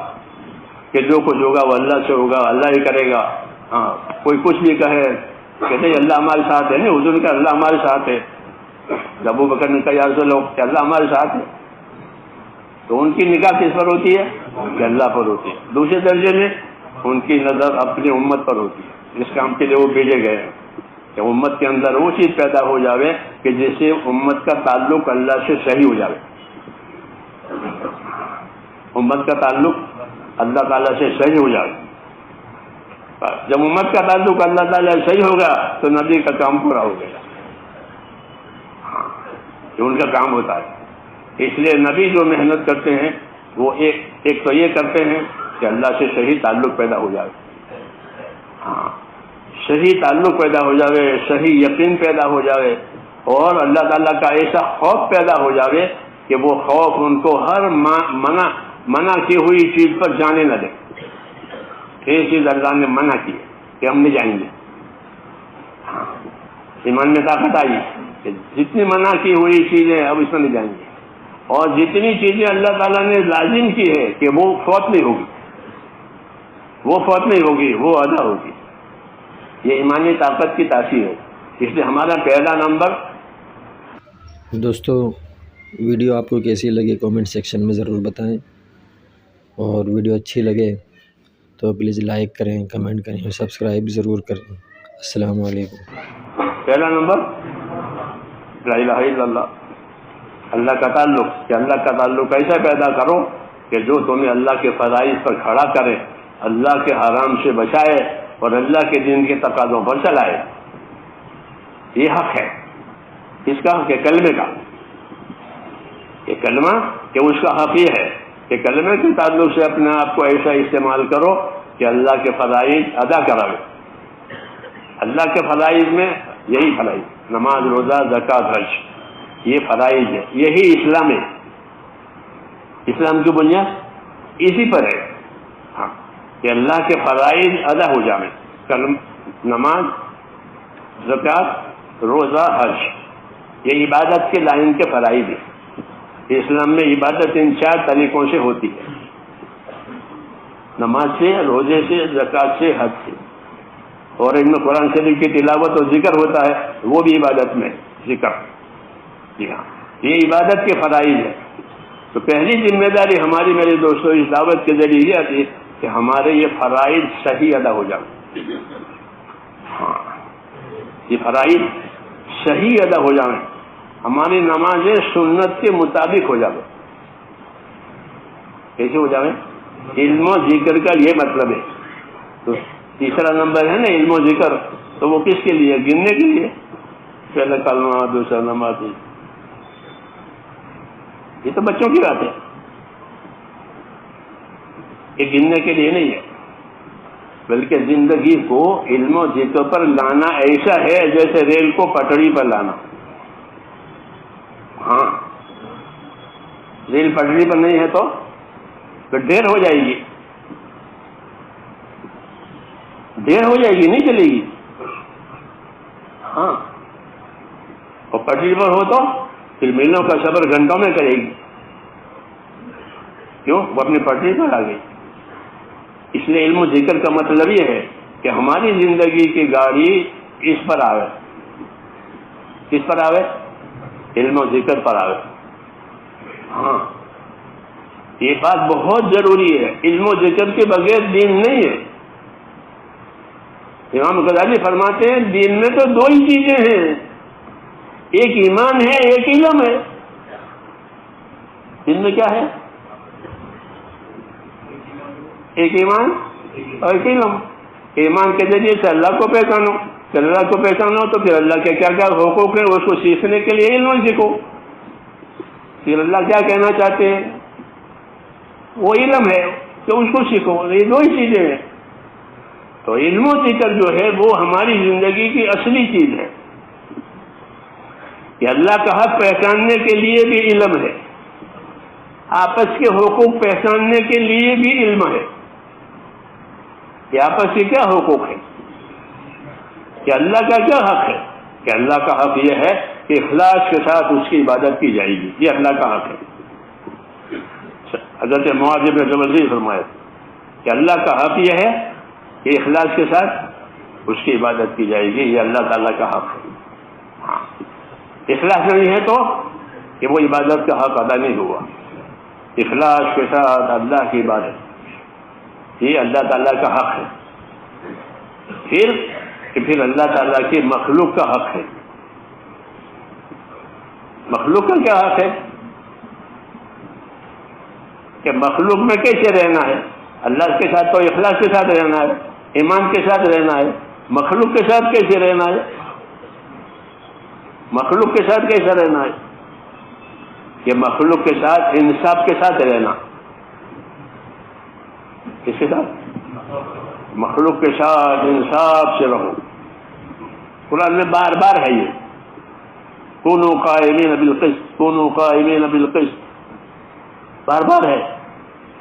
کہ جو کچھ ہوگا وہ اللہ سے ہوگا، اللہ ہی کرے گا۔ ہاں، کوئی کچھ بھی کہے کہتے اللہ ہمارے ساتھ ہے، نہیں حضور نے کہا اللہ ہمارے ساتھ ہے۔ جب ابو بکر نے کہا یا رسول اللہ کہ اللہ ہمارے ساتھ ہے، تو ان کی نگاہ کس پر ہوتی ہے؟ کہ اللہ پر ہوتی ہے۔ دوسرے درجے میں ان کی نظر اپنی امت پر ہوتی ہے، اس کام کے لیے وہ بھیجے گئے ہیں کہ امت کے اندر وہ چیز پیدا ہو جاوے کہ جس سے امت کا تعلق اللہ سے صحیح ہو جاوے۔ امت کا تعلق اللہ تعالیٰ سے صحیح ہو جائے۔ جب امت کا تعلق اللہ تعالیٰ سے صحیح ہوگا تو نبی کا کام پورا ہو گیا، یہ ان کا کام ہوتا ہے۔ اس لیے نبی جو محنت کرتے ہیں وہ ایک تو یہ کرتے ہیں کہ اللہ سے صحیح تعلق پیدا ہو جائے، ہاں صحیح تعلق پیدا ہو جائے، صحیح یقین پیدا ہو جائے، اور اللہ تعالیٰ کا ایسا خوف پیدا ہو جائے کہ وہ خوف ان کو ہر منع کی ہوئی چیز پر جانے نہ دے۔ یہ چیز اللہ نے منع کی کہ ہم نہیں جائیں گے، ایمان میں طاقت آئی کہ جتنی منع کی ہوئی چیزیں اب اس میں نہیں جائیں گے، اور جتنی چیزیں اللہ تعالیٰ نے لازم کی ہے کہ وہ فوت نہیں ہوگی، وہ فوت نہیں ہوگی، وہ ادا ہوگی. یہ ایمانی طاقت کی تاثیر ہے. اس لیے ہمارا پہلا نمبر. دوستو ویڈیو آپ کو کیسی لگی کامنٹ سیکشن میں ضرور بتائیں، اور ویڈیو اچھی لگے تو پلیز لائک کریں، کمنٹ کریں اور سبسکرائب ضرور کریں. السلام علیکم. پہلا نمبر لا الہ الا اللہ، اللہ کا تعلق. کہ اللہ کا تعلق ایسا پیدا کرو کہ جو تمہیں اللہ کے فرائض پر کھڑا کرے، اللہ کے حرام سے بچائے اور اللہ کے دین کے تقاضوں پر چلائے. یہ حق ہے اس کا، کہ کلمے کا. یہ کلمہ کہ اس کا حق یہ ہے کہ کلمے کے تعلق سے اپنے آپ کو ایسا استعمال کرو کہ اللہ کے فرائض ادا کراوے. اللہ کے فرائض میں یہی فرائض، نماز، روزہ، زکوٰۃ، حج، یہ فرائض ہے. یہی اسلام ہے. اسلام کی بنیاد اسی پر ہے. ہاں، کہ اللہ کے فرائض ادا ہو جائیں. نماز، زکوٰۃ، روزہ، حج، یہ عبادت کے لائن کے فرائض ہیں. اسلام میں عبادت ان 4 طریقوں سے ہوتی ہے، نماز سے، روزے سے، زکوٰۃ سے، حج سے. اور ان میں قرآن شریف کی تلاوت اور ذکر ہوتا ہے، وہ بھی عبادت میں ذکر. جی ہاں، یہ عبادت کے فرائض ہے. تو پہلی ذمہ داری ہماری، میرے دوستوں، اس دعوت کے ذریعے یہ آتی ہے کہ ہمارے یہ فرائض صحیح ادا ہو جائیں. ہاں، یہ فرائض صحیح ادا ہو جائیں، ہماری نمازیں سنت کے مطابق ہو جائیں. کیسے ہو جائیں؟ علم و ذکر کا یہ مطلب ہے. تو تیسرا نمبر ہے نا علم و ذکر، تو وہ کس کے لیے؟ گننے کے لیے. پہلا کلمہ، دوسرا نماز. یہ تو بچوں کی بات ہے، یہ گننے کے لیے نہیں ہے، بلکہ زندگی کو علم و ذکر پر لانا ایسا ہے جیسے ریل کو پٹڑی پر لانا. ہاں، ریل پٹڑی پر نہیں ہے تو دیر ہو جائے گی، دیر ہو جائے گی، نہیں چلے گی. ہاں، اور پٹری پر ہو تو پھر میلوں کا سفر گھنٹوں میں کرے گی. کیوں؟ وہ اپنی پٹری پر آ گئی. اس لیے علم و ذکر کا مطلب یہ ہے کہ ہماری زندگی کی گاڑی اس پر آوے. کس پر آوے؟ علم و ذکر پر آوے. ہاں، یہ بات بہت ضروری ہے. علم و ذکر کے بغیر دین نہیں ہے. امام غزالی فرماتے ہیں دین میں تو 2 ہی چیزیں ہیں، ایک ایمان ہے، ایک علم ہے. دین میں کیا ہے؟ ایک ایمان اور ایک علم. ایمان کے ذریعے سے اللہ کو پہچانو، پھر اللہ کو پہچانو تو پھر اللہ کے کیا کیا حقوق ہیں اس کو سیکھنے کے لیے علم سیکھو. پھر اللہ کیا کہنا چاہتے ہیں وہ علم ہے کہ اس کو سیکھو. یہ 2 ہی چیزیں ہیں. تو علم و ذکر جو ہے وہ ہماری زندگی کی اصلی چیز ہے. کہ اللہ کا حق پہچاننے کے لیے بھی علم ہے، آپس کے حقوق پہچاننے کے لیے بھی علم ہے. کہ آپس کے کیا حقوق ہے، کہ اللہ کا کیا حق ہے. کہ اللہ کا حق یہ ہے کہ اخلاص کے ساتھ اس کی عبادت کی جائے گی، یہ اللہ کا حق ہے. حضرت معاذ بن جبل نے فرمایا کہ اللہ کا حق یہ ہے کہ اخلاص کے ساتھ اس کی عبادت کی جائے گی، یہ اللہ تعالیٰ کا حق ہے. ہاں، اخلاص نہیں ہے تو کہ وہ عبادت کا حق ادا نہیں ہوا. اخلاص کے ساتھ اللہ کی عبادت، یہ اللہ تعالیٰ کا حق ہے. پھر اللہ تعالیٰ کی مخلوق کا حق ہے. مخلوق کا کیا حق ہے؟ کہ مخلوق میں کیسے رہنا ہے. اللہ کے ساتھ تو اخلاص کے ساتھ رہنا ہے، ایمان کے ساتھ رہنا ہے. مخلوق کے ساتھ کیسے رہنا ہے؟ مخلوق کے ساتھ کیسا رہنا ہے؟ کہ مخلوق کے ساتھ انصاف کے ساتھ رہنا. کس کے ساتھ؟ مخلوق کے ساتھ انصاف سے رہو. قرآن میں بار بار ہے یہ، کونوا قائمین بالقسط، کونوا قائمین بالقسط، بار بار ہے.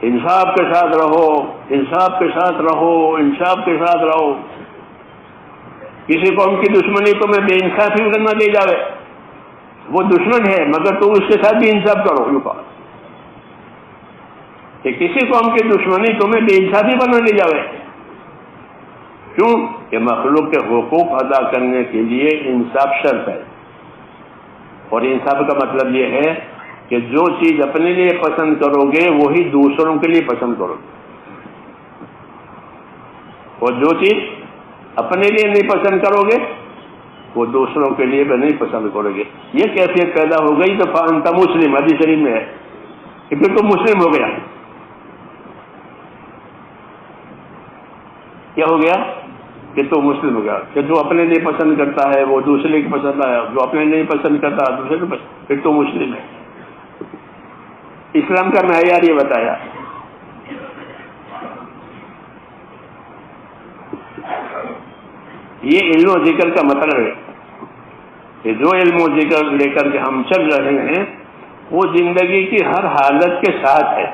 انصاف کے ساتھ رہو، انصاف کے ساتھ رہو، انصاف کے ساتھ رہو. کسی قوم کی دشمنی تمہیں بے انصافی کرنا لے جاوے، وہ دشمن ہے مگر تم اس کے ساتھ بھی انصاف کرو، یوں کہا کہ کسی قوم کی دشمنی تمہیں بے انصافی بنا لے جاوے، کیوں کہ مخلوق کے حقوق ادا کرنے کے لیے انصاف شرط ہے، اور انصاف کا مطلب یہ ہے کہ جو چیز اپنے لیے پسند کرو گے وہی دوسروں کے لیے پسند کرو گے، اور جو چیز اپنے لیے نہیں پسند کرو گے وہ دوسروں کے لیے بھی نہیں پسند کرو گے۔ یہ کیفیت پیدا ہو گئی تو فانت مسلم، حدیث شریف میں ہے کہ پھر تو مسلم ہو گیا۔ کیا ہو گیا کہ تو مسلم ہو گیا، کہ جو اپنے لیے پسند کرتا ہے وہ دوسرے کی پسند آیا، جو اپنے لیے پسند کرتا ہے دوسرے کو پسند، پھر تو مسلم ہے۔ اسلام کا معیار یہ بتایا۔ یہ علم و ذکر کا مطلب ہے کہ جو علم و ذکر لے کر کے ہم چل رہے ہیں وہ زندگی کی ہر حالت کے ساتھ ہے۔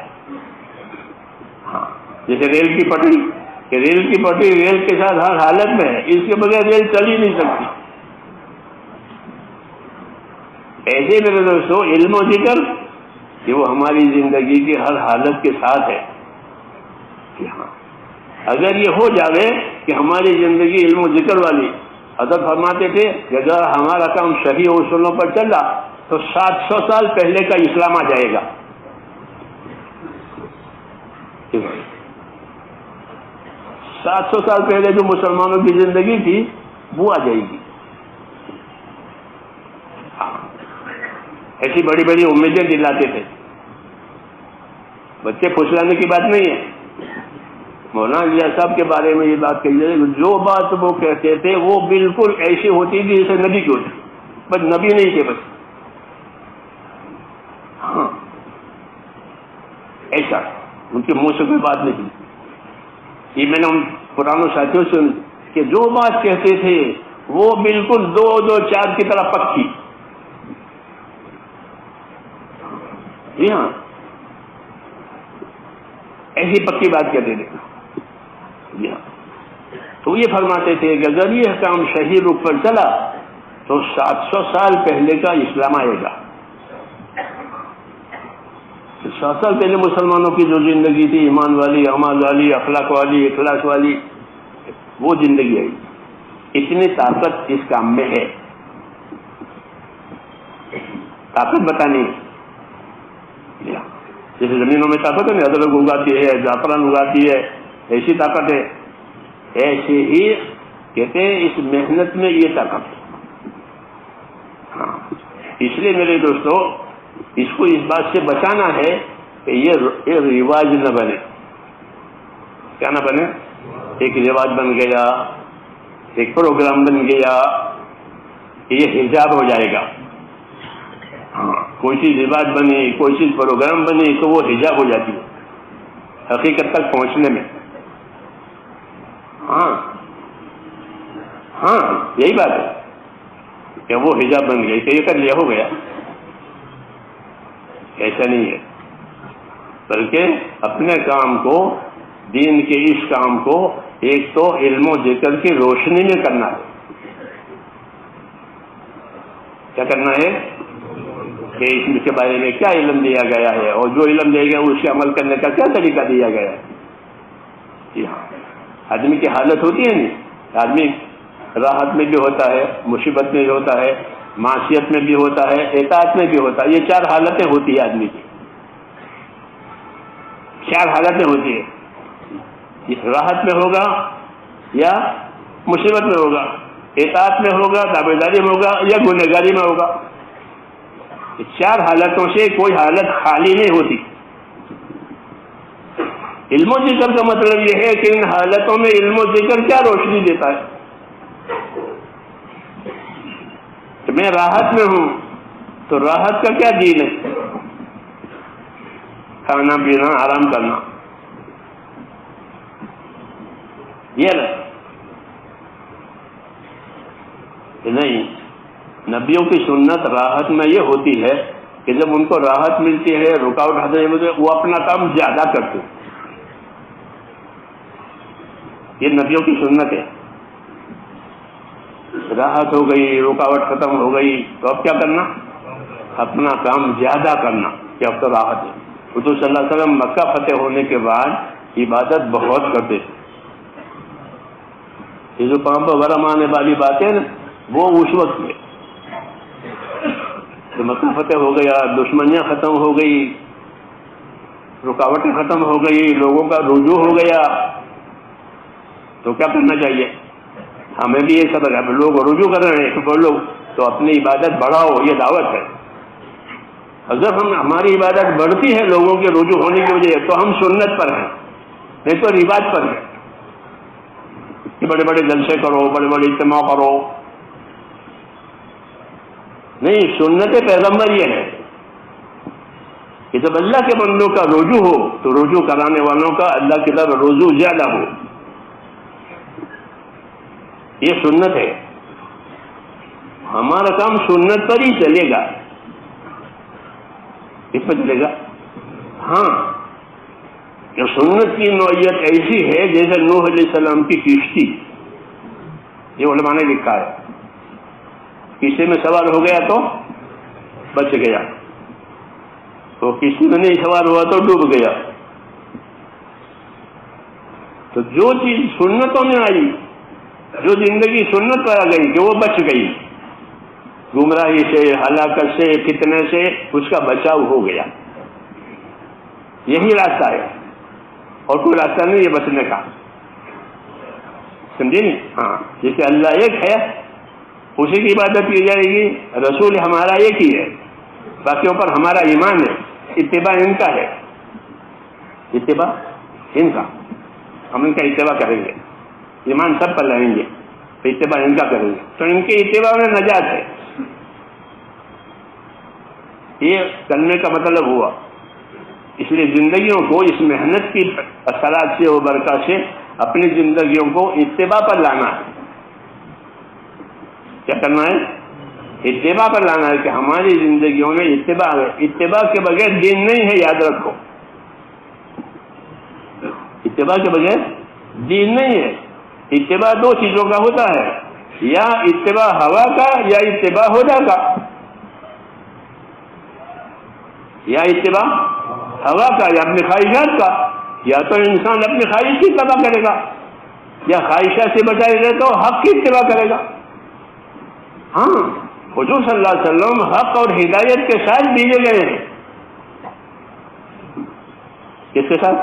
ہاں، جیسے ریل کی پٹری، کہ ریل کی پٹری ریل کے ساتھ ہر حالت میں ہے، اس کے بغیر ریل چل ہی نہیں سکتی۔ ایسے میرے دوستو علم و ذکر کہ وہ ہماری زندگی کی ہر حالت کے ساتھ ہے کہ ہاں اگر یہ ہو جاوے کہ ہماری زندگی علم و ذکر والی، حضرت فرماتے تھے کہ اگر ہمارا کام صحیح اصولوں پر چلا تو 700 سال پہلے کا اسلام آ جائے گا۔ 700 سال پہلے جو مسلمانوں کی زندگی تھی وہ آ جائے گی۔ ایسی بڑی بڑی امیدیں دلاتے تھے، بچے پھسلانے کی بات نہیں ہے۔ مولانا الیاس صاحب کے بارے میں یہ بات کہی جائے، جو بات وہ کہتے تھے وہ بالکل ایسی ہوتی تھی جیسے نبی کی ہوتی، بس نبی نہیں تھے بس، ہاں ایسا ان کے منہ سے کوئی بات نہیں تھی۔ یہ میں نے ان پرانوں ساتھیوں سے کہ جو بات کہتے تھے وہ بالکل 2 4 کی طرح پکی۔ جی ہاں، ایسی پکی بات کہتے تھے۔ جی ہاں، تو یہ فرماتے تھے کہ اگر یہ کام صحیح رخ پر چلا تو 700 سال پہلے کا اسلام آئے گا۔ 700 سال پہلے مسلمانوں کی جو زندگی تھی، ایمان والی، اعمال والی، اخلاق والی، اخلاص والی، وہ زندگی آئی۔ اتنی طاقت اس کام میں ہے، طاقت بتانی ہے۔ جیسے زمینوں میں طاقت ہے نا، ادرک اگاتی ہے، زعفران اگاتی ہے، ایسی طاقت ہے، ایسے ہی کہتے ہیں اس محنت میں یہ طاقت ہے۔ ہاں، اس لیے میرے دوستو اس کو اس بات سے بچانا ہے کہ یہ رواج نہ بنے۔ کیا نہ بنے؟ ایک رواج بن گیا، ایک پروگرام بن گیا، یہ حجاب ہو جائے گا۔ ہاں، کوئی چیز رواج بنی، کوئی چیز پروگرام بنی تو وہ حجاب ہو جاتی ہے حقیقت تک پہنچنے میں۔ ہاں ہاں، یہی بات ہے کہ وہ حجاب بن گئی کہ یہ کر لیا، ہو گیا۔ ایسا نہیں ہے، بلکہ اپنے کام کو، دین کے اس کام کو ایک تو علم و ذکر کی روشنی میں کرنا ہے۔ کیا کرنا ہے کہ اس کے بارے میں کیا علم دیا گیا ہے، اور جو علم دیا گیا اس سے عمل کرنے کا کیا طریقہ دیا گیا ہے۔ جی ہاں، آدمی کی حالت ہوتی ہے نہیں، آدمی راحت میں بھی ہوتا ہے، مصیبت میں بھی ہوتا ہے، معصیت میں بھی ہوتا ہے، اطاعت میں بھی ہوتا ہے۔ یہ 4 حالتیں ہوتی ہیں آدمی کی، 4 حالتیں ہوتی ہیں۔ راحت میں ہوگا یا مصیبت میں ہوگا، اطاعت میں ہوگا، تابعداری میں ہوگا، یا گنہگاری میں ہوگا۔ 4 حالتوں سے کوئی حالت خالی نہیں ہوتی۔ علم و ذکر کا مطلب یہ ہے کہ ان حالتوں میں علم و ذکر کیا روشنی دیتا ہے کہ میں راحت میں ہوں تو راحت کا کیا دین ہے، کھانا پینا، آرام کرنا، یہ نہیں۔ نبیوں کی سنت راحت میں یہ ہوتی ہے کہ جب ان کو راحت ملتی ہے، رکاوٹ ہٹنے میں، وہ اپنا کام زیادہ کرتے ہیں۔ یہ نبیوں کی سنت ہے راحت ہو گئی، رکاوٹ ختم ہو گئی، تو اب کیا کرنا؟ اپنا کام زیادہ کرنا کہ اب تو راحت ہے۔ حضور صلی اللہ علیہ وسلم مکہ فتح ہونے کے بعد عبادت بہت کرتے تھے۔ یہ جو پاؤں پر ورم آنے والی باتیں نا، وہ اس وقت میں تو مکہ فتح ہو گیا، دشمنیاں ختم ہو گئی، رکاوٹیں ختم ہو گئی، لوگوں کا رجوع ہو گیا، تو کیا کرنا چاہیے؟ ہمیں بھی یہ سب ہے، لوگ رجوع کر رہے ہیں تو بولو تو اپنی عبادت بڑھاؤ، یہ دعوت ہے۔ اگر ہماری عبادت بڑھتی ہے لوگوں کے رجوع ہونے کی وجہ تو ہم سنت پر ہیں، نہیں تو رواج پر ہیں کہ بڑے بڑے جلسے کرو، بڑے بڑے اجتماع کرو۔ نہیں، سنت پیغمبر یہ ہے کہ جب اللہ کے بندوں کا رجوع ہو تو رجوع کرانے والوں کا اللہ کی طرف رجوع زیادہ ہو، یہ سنت ہے۔ ہمارا کام سنت پر ہی چلے گا، اس پر چلے گا۔ ہاں، کہ سنت کی نوعیت ایسی ہے جیسے نوح علیہ السلام کی کشتی، یہ علماء نے لکھا ہے، کشتی میں سوار ہو گیا تو بچ گیا، تو کشتی میں نہیں سوار ہوا تو ڈوب گیا۔ تو جو چیز سنتوں میں آئی، جو زندگی سنت پر آ گئی کہ وہ بچ گئی، گمراہی سے، ہلاکت سے، فتنے سے اس کا بچاؤ ہو گیا۔ یہی راستہ ہے اور کوئی راستہ نہیں ہے بچنے کا، سمجھے نہیں؟ ہاں، جیسے اللہ ایک ہے اسی کی عبادت کی جائے گی، رسول ہمارا ایک ہی ہے، باقیوں پر ہمارا ایمان ہے، اتباع ان کا ہے، اتباع ان کا، ہم ان کا اتباع کریں گے، ایمان سب پر لائیں گے، اتباع ان کا کریں گے، تو ان کے اتباع میں نجات ہے۔ یہ کرنے کا مطلب ہوا، اس لیے زندگیوں کو اس محنت کی اثرات سے و برکات سے اپنی زندگیوں کو اتباع پر لانا ہے۔ کیا کرنا ہے؟ اتباع پر لانا ہے، کہ ہماری زندگیوں میں اتباع ہے، اتباع کے بغیر دین نہیں ہے، یاد رکھو، اتباع کے بغیر دین نہیں ہے۔ اتباع دو چیزوں کا ہوتا ہے، یا اتباع ہوا کا یا اتباع ہدا کا، یا اتباع ہوا کا یا اپنی خواہشات کا، یا تو انسان اپنی خواہش کی اتباع کرے گا، یا خواہشات سے بچائے گئے تو حق کی اتباع کرے گا۔ ہاں، حضور صلی اللہ علیہ وسلم حق اور ہدایت کے ساتھ بھیجے گئے ہیں۔ کس کے ساتھ؟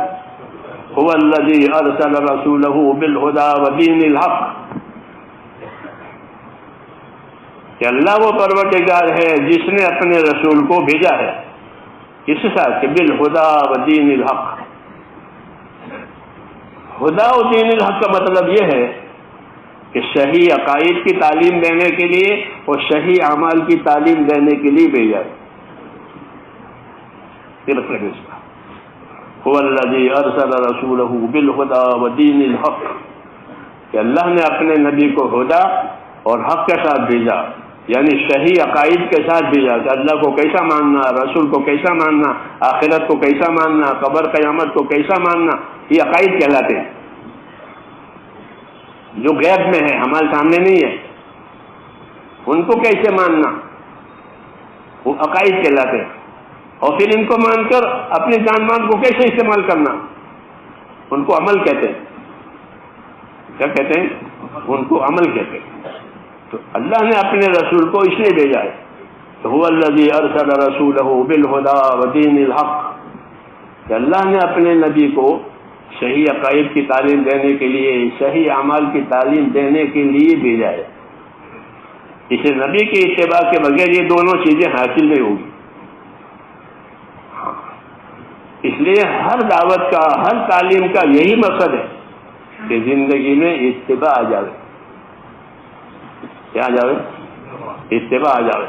هو الذی ارسل رسولہ بالہدی ودین الحق، کہ اللہ وہ پروردگار ہے جس نے اپنے رسول کو بھیجا ہے، کس کے ساتھ؟ کہ بالہدی ودین الحق۔ ہدا و دین الحق کا مطلب یہ ہے کہ صحیح عقائد کی تعلیم دینے کے لیے اور صحیح اعمال کی تعلیم دینے کے لیے بھیجا ہے، یہ مطلب ہے اس کا۔ هو الذی ارسل رسولہ بالہدی ودین الحق، کہ اللہ نے اپنے نبی کو ہدا اور حق کے ساتھ بھیجا، یعنی صحیح عقائد کے ساتھ بھیجا، کہ اللہ کو کیسا ماننا، رسول کو کیسا ماننا، آخرت کو کیسا ماننا، قبر قیامت کو کیسا ماننا، یہ عقائد کہلاتے ہیں، جو غیب میں ہے، ہمارے سامنے نہیں ہے، ان کو کیسے ماننا، وہ عقائد کہلاتے ہیں۔ اور پھر ان کو مان کر اپنی جان مان کو کیسے استعمال کرنا، ان کو عمل کہتے ہیں۔ کیا کہتے ہیں؟ ان کو عمل کہتے ہیں۔ تو اللہ نے اپنے رسول کو اس لیے بھیجا ہے، تو هو الذی ارسل رسولہ بالہدی ودین الحق، کہ اللہ نے اپنے نبی کو صحیح عقائد کی تعلیم دینے کے لیے، صحیح اعمال کی تعلیم دینے کے لیے بھیجا ہے۔ اسے نبی کی اتباع کے بغیر یہ دونوں چیزیں حاصل نہیں ہوگی۔ اس لیے ہر دعوت کا، ہر تعلیم کا یہی مقصد ہے کہ زندگی میں اتباع آ جائے۔ کیا آ جائے؟ اتباع آ جائے،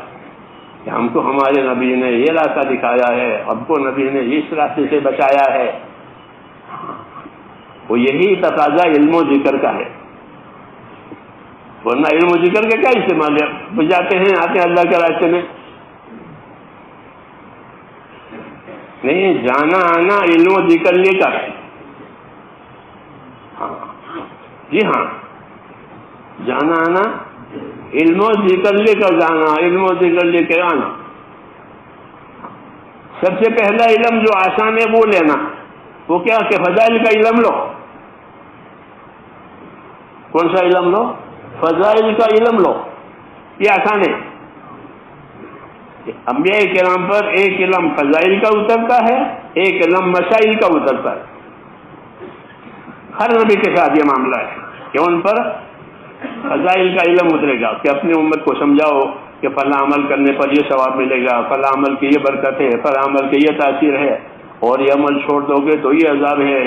کہ ہم کو ہمارے نبی نے یہ راستہ دکھایا ہے، ہم کو نبی نے اس راستے سے بچایا ہے۔ وہ یہی تقاضا علم و ذکر کا ہے، ورنہ علم و ذکر کا کیا استعمال ہے؟ جاتے ہیں آتے ہیں اللہ کے راستے میں، نہیں، جانا آنا علم و ذکر لے کر۔ ہاں جی ہاں، جانا آنا علم و ذکر لے کر جانا، علم و ذکر لے کے آنا. سب سے پہلا علم جو آسان ہے وہ لینا. وہ کیا کہ فضائل کا علم لو. کون سا علم لو؟ فضائل کا علم لو. یہ آسان ہے. انبیاء کرام پر ایک علم فضائل کا اترتا ہے، ایک علم مسائل کا اترتا ہے. ہر نبی کے ساتھ یہ معاملہ ہے کہ ان پر فضائل کا علم اترے گا کہ اپنی امت کو سمجھاؤ کہ فلاں عمل کرنے پر یہ ثواب ملے گا، فلاں عمل کی یہ برکت ہے، فلاں عمل کی یہ تاثیر ہے، اور یہ عمل چھوڑ دو گے تو یہ عذاب ہے،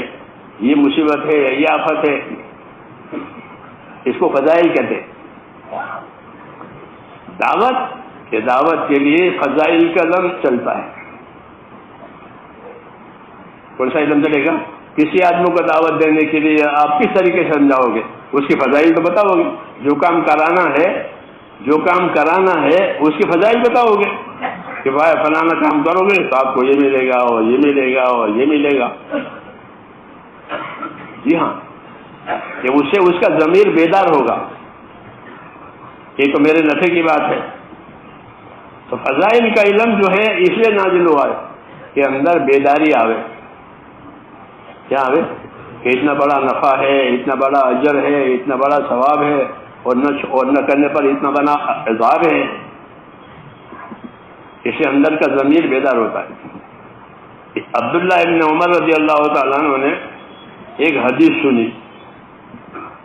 یہ مصیبت ہے، یہ آفت ہے. اس کو فضائل کہتے ہیں. دعوت کے لیے فضائل کا علم چلتا ہے. کون سا علم چلے گا؟ کسی آدمی کو دعوت دینے کے لیے آپ کس طریقے سے سمجھاؤ گے؟ اس کی فضائل تو بتاؤ گے. جو کام کرانا ہے اس کی فضائل بتاؤ گے کہ بھائی فلانا کام کرو گے تو آپ کو یہ ملے گا اور یہ ملے گا اور یہ ملے گا. جی ہاں، کہ اس سے اس کا ضمیر بیدار ہوگا. یہ تو میرے نفع کی بات ہے. تو فضائل کا علم جو ہے اس لیے نازل ہوا ہے کہ اندر بیداری آوے. کیا آوے؟ کہ اتنا بڑا نفع ہے، اتنا بڑا اجر ہے، اتنا بڑا ثواب ہے، اور نہ کرنے پر اتنا بڑا عذاب ہے. اس سے اندر کا ضمیر بیدار ہوتا ہے. عبداللہ ابن عمر رضی اللہ تعالیٰ عنہ نے ایک حدیث سنی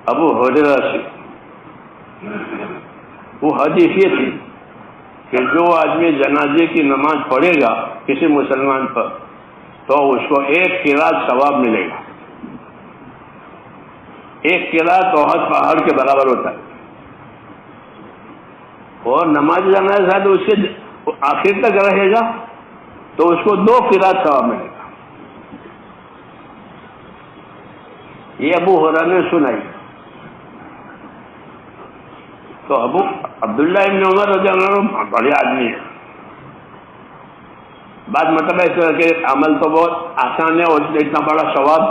ابو ہریرہ سے. وہ حدیث یہ تھی کہ جو آدمی جنازے کی نماز پڑھے گا کسی مسلمان پر تو اس کو 1 قرات ثواب ملے گا. 1 قرات احد پہاڑ کے برابر ہوتا ہے. اور نماز جنازہ تو اس کے آخر تک رہے گا تو اس کو 2 قرات ثواب ملے گا. یہ ابو ہریرہ نے سنائی. تو عبداللہ ابن عمر رضی اللہ عنہ بڑے آدمی ہیں. بات مطلب ہے کہ عمل تو بہت آسان ہے اور اتنا بڑا ثواب.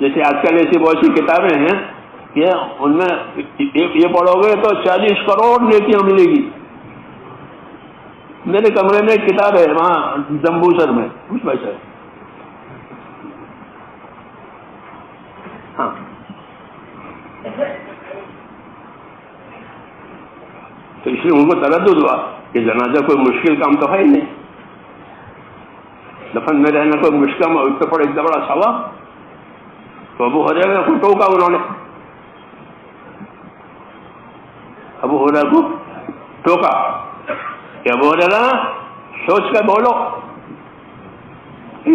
جیسے آج کل ایسی بہت سی کتابیں ہیں کہ ان میں یہ پڑھو گے تو 40 کروڑ نیکیاں ملے گی. میرے کمرے میں ایک کتاب ہے وہاں جمبوسر میں کچھ پیسہ ہے. ہاں تو اس لیے ان کو تردد ہوا کہ جنازہ کوئی مشکل کام تو ہے ہی نہیں. دفن میں رہنا کوئی مشکل اس پر اتنا بڑا ثواب. تو ابو ہریرہ کو ٹوکا انہوں نے. ابو ہریرہ کو ٹوکا کہ ابو ہریرہ سوچ کر بولو،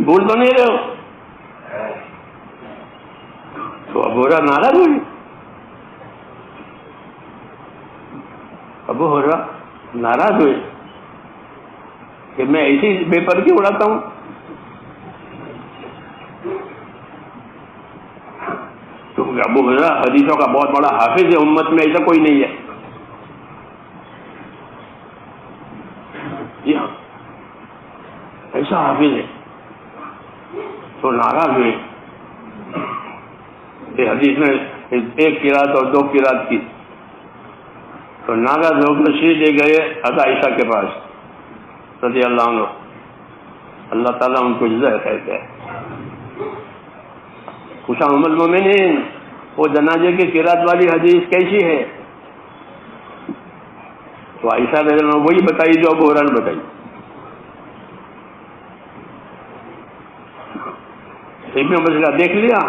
بھول تو نہیں رہے ہو. تو ابو ہریرہ ناراض ہوئی. ابو ہریرہ ناراض ہوئے کہ میں ایسی بے پردگی اڑاتا ہوں. تو ابو ہریرہ حدیثوں کا بہت بڑا حافظ ہے، امت میں ایسا کوئی نہیں ہے. جی ہاں، ایسا حافظ ہے. تو ناراض ہوئے کہ حدیث میں 1 قرات اور 2 قرات کی. تو ناراض ہو کر سیدھے گئے حضرت عائشہ کے پاس رضی اللہ عنہ. اللہ تعالیٰ ان کو جزائے خیر دے. پوچھا ام المومنین وہ جنازے کی قرات والی حدیث کیسی ہے؟ تو عائشہ رضی اللہ عنہ وہی بتائی جو ابو ہریرہ نے بتائی. ابن عمر نے دیکھ لیا.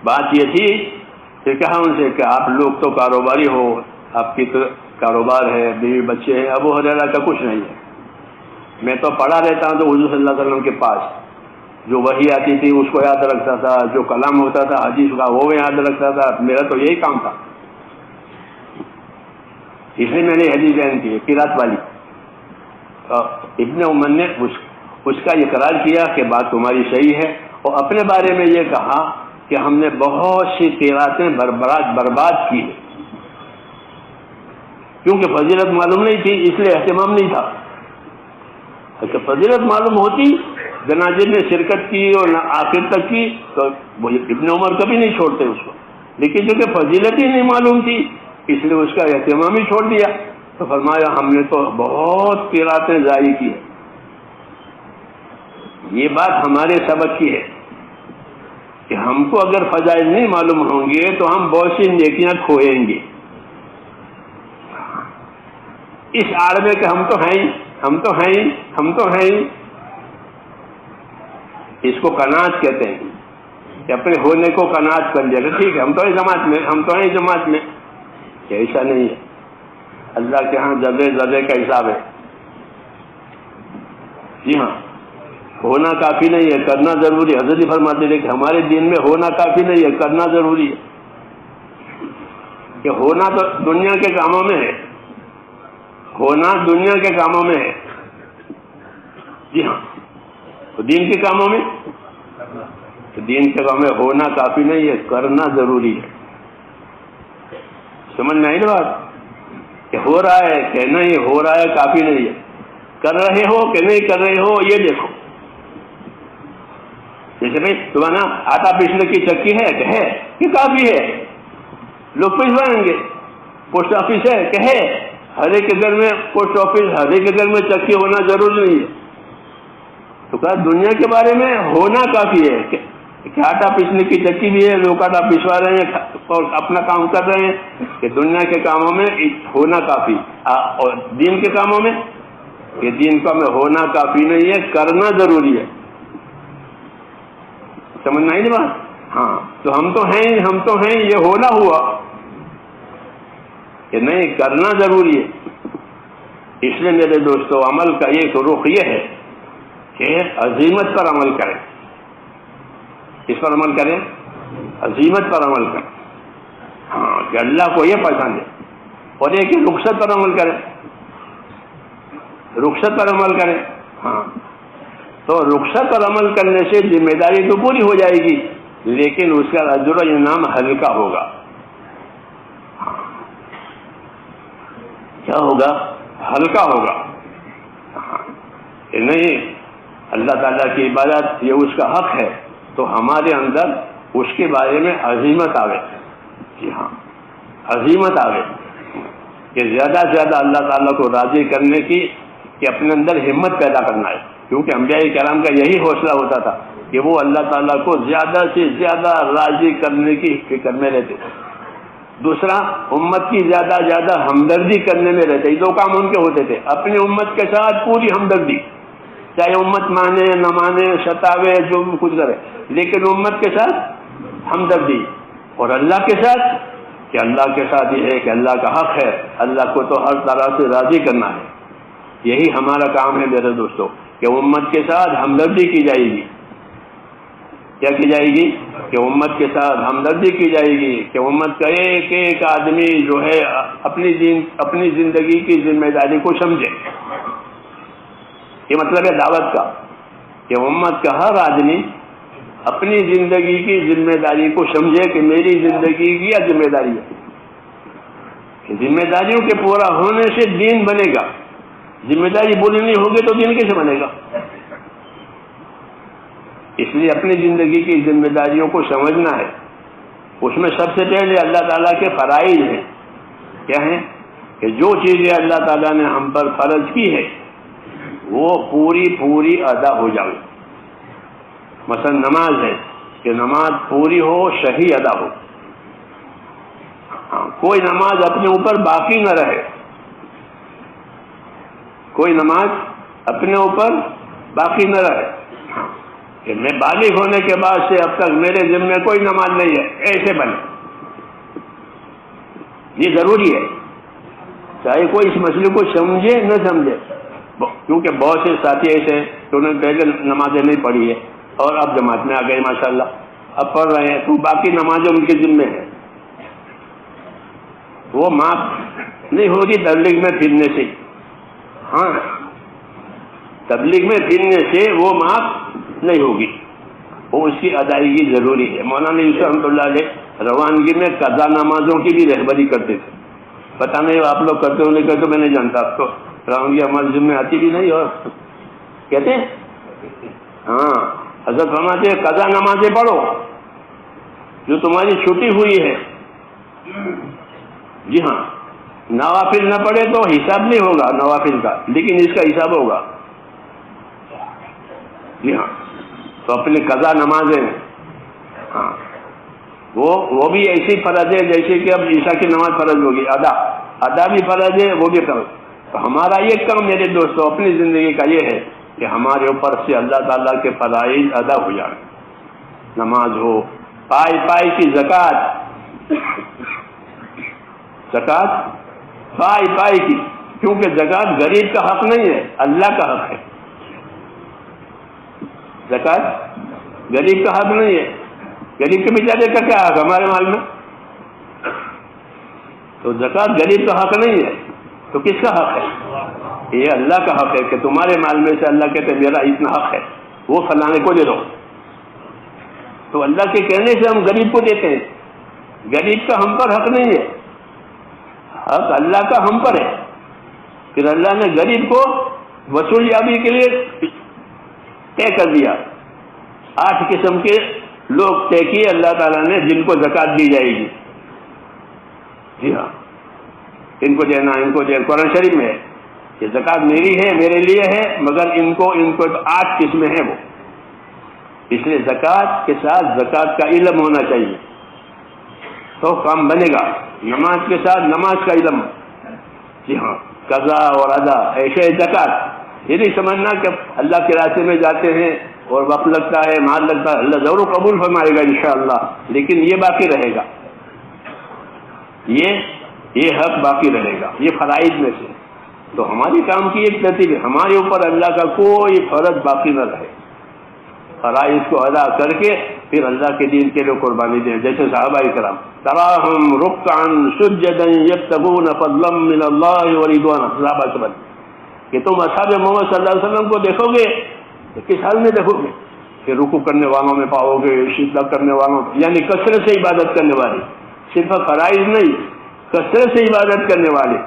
بات یہ تھی کہ کہا ان سے کہ آپ لوگ تو کاروباری ہو، آپ کی تو کاروبار ہے، بیوی بچے ہیں. ابو ہریرہ کا کچھ نہیں ہے. میں تو پڑھا رہتا ہوں تو حضور صلی اللہ علیہ وسلم کے پاس جو وحی آتی تھی اس کو یاد رکھتا تھا، جو کلام ہوتا تھا حدیث کا وہ یاد رکھتا تھا. میرا تو یہی کام تھا. اس لیے میں نے حدیث بیان کی قرات والی. ابن عمر نے اس کا اقرار کیا کہ بات تمہاری صحیح ہے، اور اپنے بارے میں یہ کہا کہ ہم نے بہت سی قراتیں برباد کی ہے. کیونکہ فضیلت معلوم نہیں تھی اس لیے اہتمام نہیں تھا. اگر فضیلت معلوم ہوتی جنازے میں شرکت کی اور آخر تک کی تو ابن عمر کبھی نہیں چھوڑتے اس کو. لیکن چونکہ فضیلت ہی نہیں معلوم تھی اس لیے اس کا اہتمام ہی چھوڑ دیا. تو فرمایا ہم نے تو بہت قراتیں ضائع کی ہے. یہ بات ہمارے سبق کی ہے کہ ہم کو اگر فضائل نہیں معلوم ہوں گے تو ہم بہت سی نیکیاں کھوئیں گے اس آڑ میں کہ ہم تو ہیں ہم تو ہیں ہم تو ہیں. اس کو قناعت کہتے ہیں کہ اپنے ہونے کو قناعت کر لیا کہ ٹھیک ہے ہم تو ہیں جماعت میں ہم تو ہیں جماعت میں. ایسا نہیں ہے. اللہ کے ہاں ذرے ذرے کا حساب ہے. جی ہاں ہونا کافی نہیں ہے کرنا ضروری ہے. حضرت فرماتے تھے کہ ہمارے دین میں ہونا کافی نہیں ہے کرنا ضروری ہے. کہ ہونا تو دنیا کے کاموں میں ہے ہونا دنیا کے کاموں میں ہے. جی ہاں تو دین کے کاموں میں تو دین کے کاموں میں ہونا کافی نہیں ہے کرنا ضروری ہے. سمجھ میں آئی نا بات کہ ہو رہا ہے کہ نہیں ہو رہا ہے کافی نہیں ہے. کر رہے ہو کہ نہیں کر رہے ہو یہ دیکھو. جیسے بھائی تمہارا آٹا پیسنے کی چکی ہے کہ ہے کہ کافی ہے لوگ پسوائیں گے. پوسٹ آفس ہے کہ ہے ہر ایک کے گھر میں پوسٹ آفس ہر ایک کے گھر میں چکی ہونا ضروری نہیں ہے. تو کہا دنیا کے بارے میں ہونا کافی ہے کہ آٹا پیسنے کی چکی بھی ہے لوگ آٹا پسوا رہے ہیں اور اپنا کام کر رہے ہیں کہ دنیا کے کاموں میں ہونا کافی. اور دین کے کاموں میں کہ دین کا میں ہونا کافی نہیں ہے کرنا ضروری ہے. سمجھنا ہی نہیں بات. ہاں تو ہم تو ہیں یہ ہونا ہوا کہ نہیں کرنا ضروری ہے. اس لیے میرے دوستو عمل کا ایک رخ یہ ہے کہ عزیمت پر عمل کریں. اس پر عمل کریں عزیمت پر عمل کریں. ہاں کہ اللہ کو یہ پسند ہے. اور ایک ہی رخصت پر عمل کریں رخصت پر عمل کریں. ہاں تو رخصت پر عمل کرنے سے ذمہ داری تو پوری ہو جائے گی لیکن اس کا اجر و انعام ہلکا ہوگا. کیا ہوگا ہلکا ہوگا. کہ نہیں اللہ تعالیٰ کی عبادت یہ اس کا حق ہے تو ہمارے اندر اس کے بارے میں عزیمت آوے. جی ہاں عزیمت آوے کہ زیادہ سے زیادہ اللہ تعالیٰ کو راضی کرنے کی کہ اپنے اندر ہمت پیدا کرنا ہے. کیونکہ انبیاء کرام کا یہی حوصلہ ہوتا تھا کہ وہ اللہ تعالیٰ کو زیادہ سے زیادہ راضی کرنے کی فکر میں رہتے. دوسرا امت کی زیادہ ہمدردی کرنے میں رہتے. یہ دو کام ان کے ہوتے تھے. اپنی امت کے ساتھ پوری ہمدردی چاہے امت مانے نہ مانے ستاوے جو کچھ کرے لیکن امت کے ساتھ ہمدردی. اور اللہ کے ساتھ کہ اللہ کے ساتھ یہ ہے کہ اللہ کا حق ہے اللہ کو تو ہر طرح سے راضی کرنا ہے. یہی ہمارا کام ہے میرے دوستو کہ امت کے ساتھ ہمدردی کی جائے گی. کیا کی جائے گی کہ امت کے ساتھ ہمدردی کی جائے گی کہ امت کا ایک ایک آدمی جو ہے اپنی زندگی کی ذمہ داری کو سمجھے. یہ مطلب ہے دعوت کا کہ امت کا ہر آدمی اپنی زندگی کی ذمہ داری کو سمجھے کہ میری زندگی کی کیا ذمہ داری ہے. کہ ذمہ داریوں کے پورا ہونے سے دین بنے گا. ذمہ داری پوری نہیں ہوگی تو دین کیسے بنے گا. اس لیے اپنی زندگی کی ذمہ داریوں کو سمجھنا ہے. اس میں سب سے پہلے اللہ تعالیٰ کے فرائض ہیں. کیا ہیں کہ جو چیزیں اللہ تعالیٰ نے ہم پر فرض کی ہے وہ پوری ادا ہو جائے. مثلا نماز ہے کہ نماز پوری ہو صحیح ادا ہو. کوئی نماز اپنے اوپر باقی نہ رہے. کوئی نماز اپنے اوپر باقی نہ رہے کہ میں بالغ ہونے کے بعد سے اب تک میرے ذمے کوئی نماز نہیں ہے ایسے بنے. یہ ضروری ہے چاہے کوئی اس مسئلے کو سمجھے نہ سمجھے. کیونکہ بہت سے ساتھی ایسے ہیں کہ انہوں نے پہلے نمازیں نہیں پڑھی ہے اور اب جماعت میں آ گئے ماشاءاللہ اب پڑھ رہے ہیں تو باقی نمازیں ان کے ذمے ہیں. وہ معاف نہیں ہوگی تبلیغ میں پھرنے سے. ہاں تبلیغ میں پھرنے سے وہ معاف نہیں ہوگی. وہ اس کی ادائیگی ضروری ہے. مولانا یوسف رحمۃ اللہ علیہ روانگی میں قضا نمازوں کی بھی رہبری کرتے تھے. پتہ نہیں آپ لوگ کرتے ہو نہیں کرتے میں نہیں جانتا. آپ تو روانگی ہمارے ذمہ آتی بھی نہیں اور کہتے ہیں ہاں حضرت فرماتے ہیں قضا نمازیں پڑھو جو تمہاری چھٹی ہوئی ہے جی ہاں، نوافل نہ پڑھے تو حساب نہیں ہوگا نوافل کا، لیکن اس کا حساب ہوگا. جی ہاں، تو اپنی قضا نمازیں، ہاں وہ بھی ایسی فرض ہے جیسے کہ اب عشاء کی نماز فرض ہوگی، ادا بھی فرض ہے، وہ بھی فرض. تو ہمارا یہ کام میرے دوستوں اپنی زندگی کا یہ ہے کہ ہمارے اوپر سے اللہ تعالیٰ کے فرائض ادا ہو جائیں. نماز ہو، پائی کی زکوٰۃ پائی کی، کیونکہ زکوٰۃ غریب کا حق نہیں ہے، اللہ کا حق ہے. زکوٰۃ غریب کا حق نہیں ہے، غریب کے بیچارے کا کیا حق ہمارے مال میں؟ تو زکوٰۃ غریب کا حق نہیں ہے، تو کس کا حق ہے؟ یہ اللہ کا حق ہے کہ تمہارے مال میں سے اللہ کہتے میرا اتنا حق ہے، وہ فلانے کو دے دو. تو اللہ کے کہنے سے ہم غریب کو دیتے ہیں. غریب کا ہم پر حق نہیں ہے، حق اللہ کا ہم پر ہے. پھر اللہ نے غریب کو وصول یابی کے لیے طے کر دیا. 8 قسم کے لوگ طے کیے اللہ تعالیٰ نے جن کو زکوٰۃ دی جائے گی. جی ہاں، ان کو دینا، ان کو دینا. قرآن شریف میں ہے کہ زکوٰۃ میری ہے، میرے لیے ہے، مگر ان کو 8 قسمیں ہیں وہ. اس لیے زکوٰۃ کے ساتھ زکوٰۃ کا علم ہونا چاہیے تو کام بنے گا. نماز کے ساتھ نماز کا علم. جی ہاں، قضا اور ادا ایسے زکوٰۃ. یہ نہیں سمجھنا کہ اللہ کے راستے میں جاتے ہیں اور وقت لگتا ہے، مال لگتا ہے، اللہ ضرور قبول فرمائے گا انشاءاللہ، لیکن یہ باقی رہے گا، یہ حق باقی رہے گا، یہ فرائض میں سے. تو ہماری کام کی ایک ترتیب ہے، ہمارے اوپر اللہ کا کوئی فرض باقی نہ رہے، فرائض کو ادا کر کے پھر اللہ کے دین کے لیے قربانی دیں. جیسے صحابہ کرام تراہم رکعا سجدا یبتغون فضلا من اللہ ورضوانا. صحابہ کے بعد کہ تم اصحاب محمد صلی اللہ علیہ وسلم کو دیکھو گے تو کس حال میں دیکھو گے؟ کہ رکوع کرنے والوں میں پاؤ گے، سجدہ کرنے والوں، یعنی کثرت سے عبادت کرنے والے، صرف فرائض نہیں، کثرت سے عبادت کرنے والے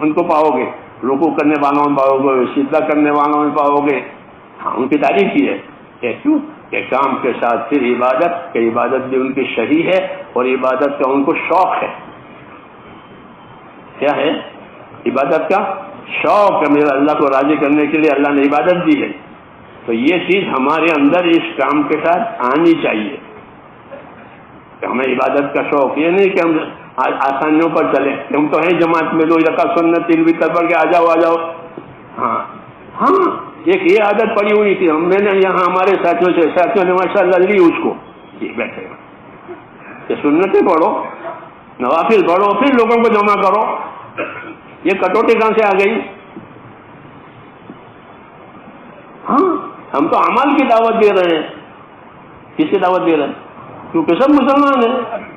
ان کو پاؤ گے. رکوع کرنے والوں میں پاؤ گے، سجدہ کرنے والوں میں پاؤ گے. ہاں، ان کی تعریف کی ہے کہ کیوں کہ کام کے ساتھ پھر عبادت، کہ عبادت بھی ان کی شہی ہے اور عبادت کا ان کو شوق ہے. کیا ہے؟ عبادت کا شوق ہے. میرا اللہ کو راضی کرنے کے لیے اللہ نے عبادت دی ہے. تو یہ چیز ہمارے اندر اس کام کے ساتھ آنی چاہیے کہ ہمیں عبادت کا شوق. یہ نہیں کہ ہم آسانیوں پر چلیں کہ ہم تو ہیں جماعت میں، 2 رکعت سنت 3 وتر پڑھ کے آ جاؤ. ہاں، ایک یہ عادت پڑی ہوئی تھی، میں نے یہاں ہمارے ساتھیوں نے ماشاء اللہ لی اس کو. جی بیٹھے کہ سنتیں پڑھو، نوافل پڑھو، پھر لوگوں کو جمع کرو. یہ کٹوتی کہاں سے آ گئی؟ ہاں، ہم تو اعمال کی دعوت دے رہے ہیں. کس کی دعوت دے رہے ہیں؟ کیونکہ سب مسلمان ہیں.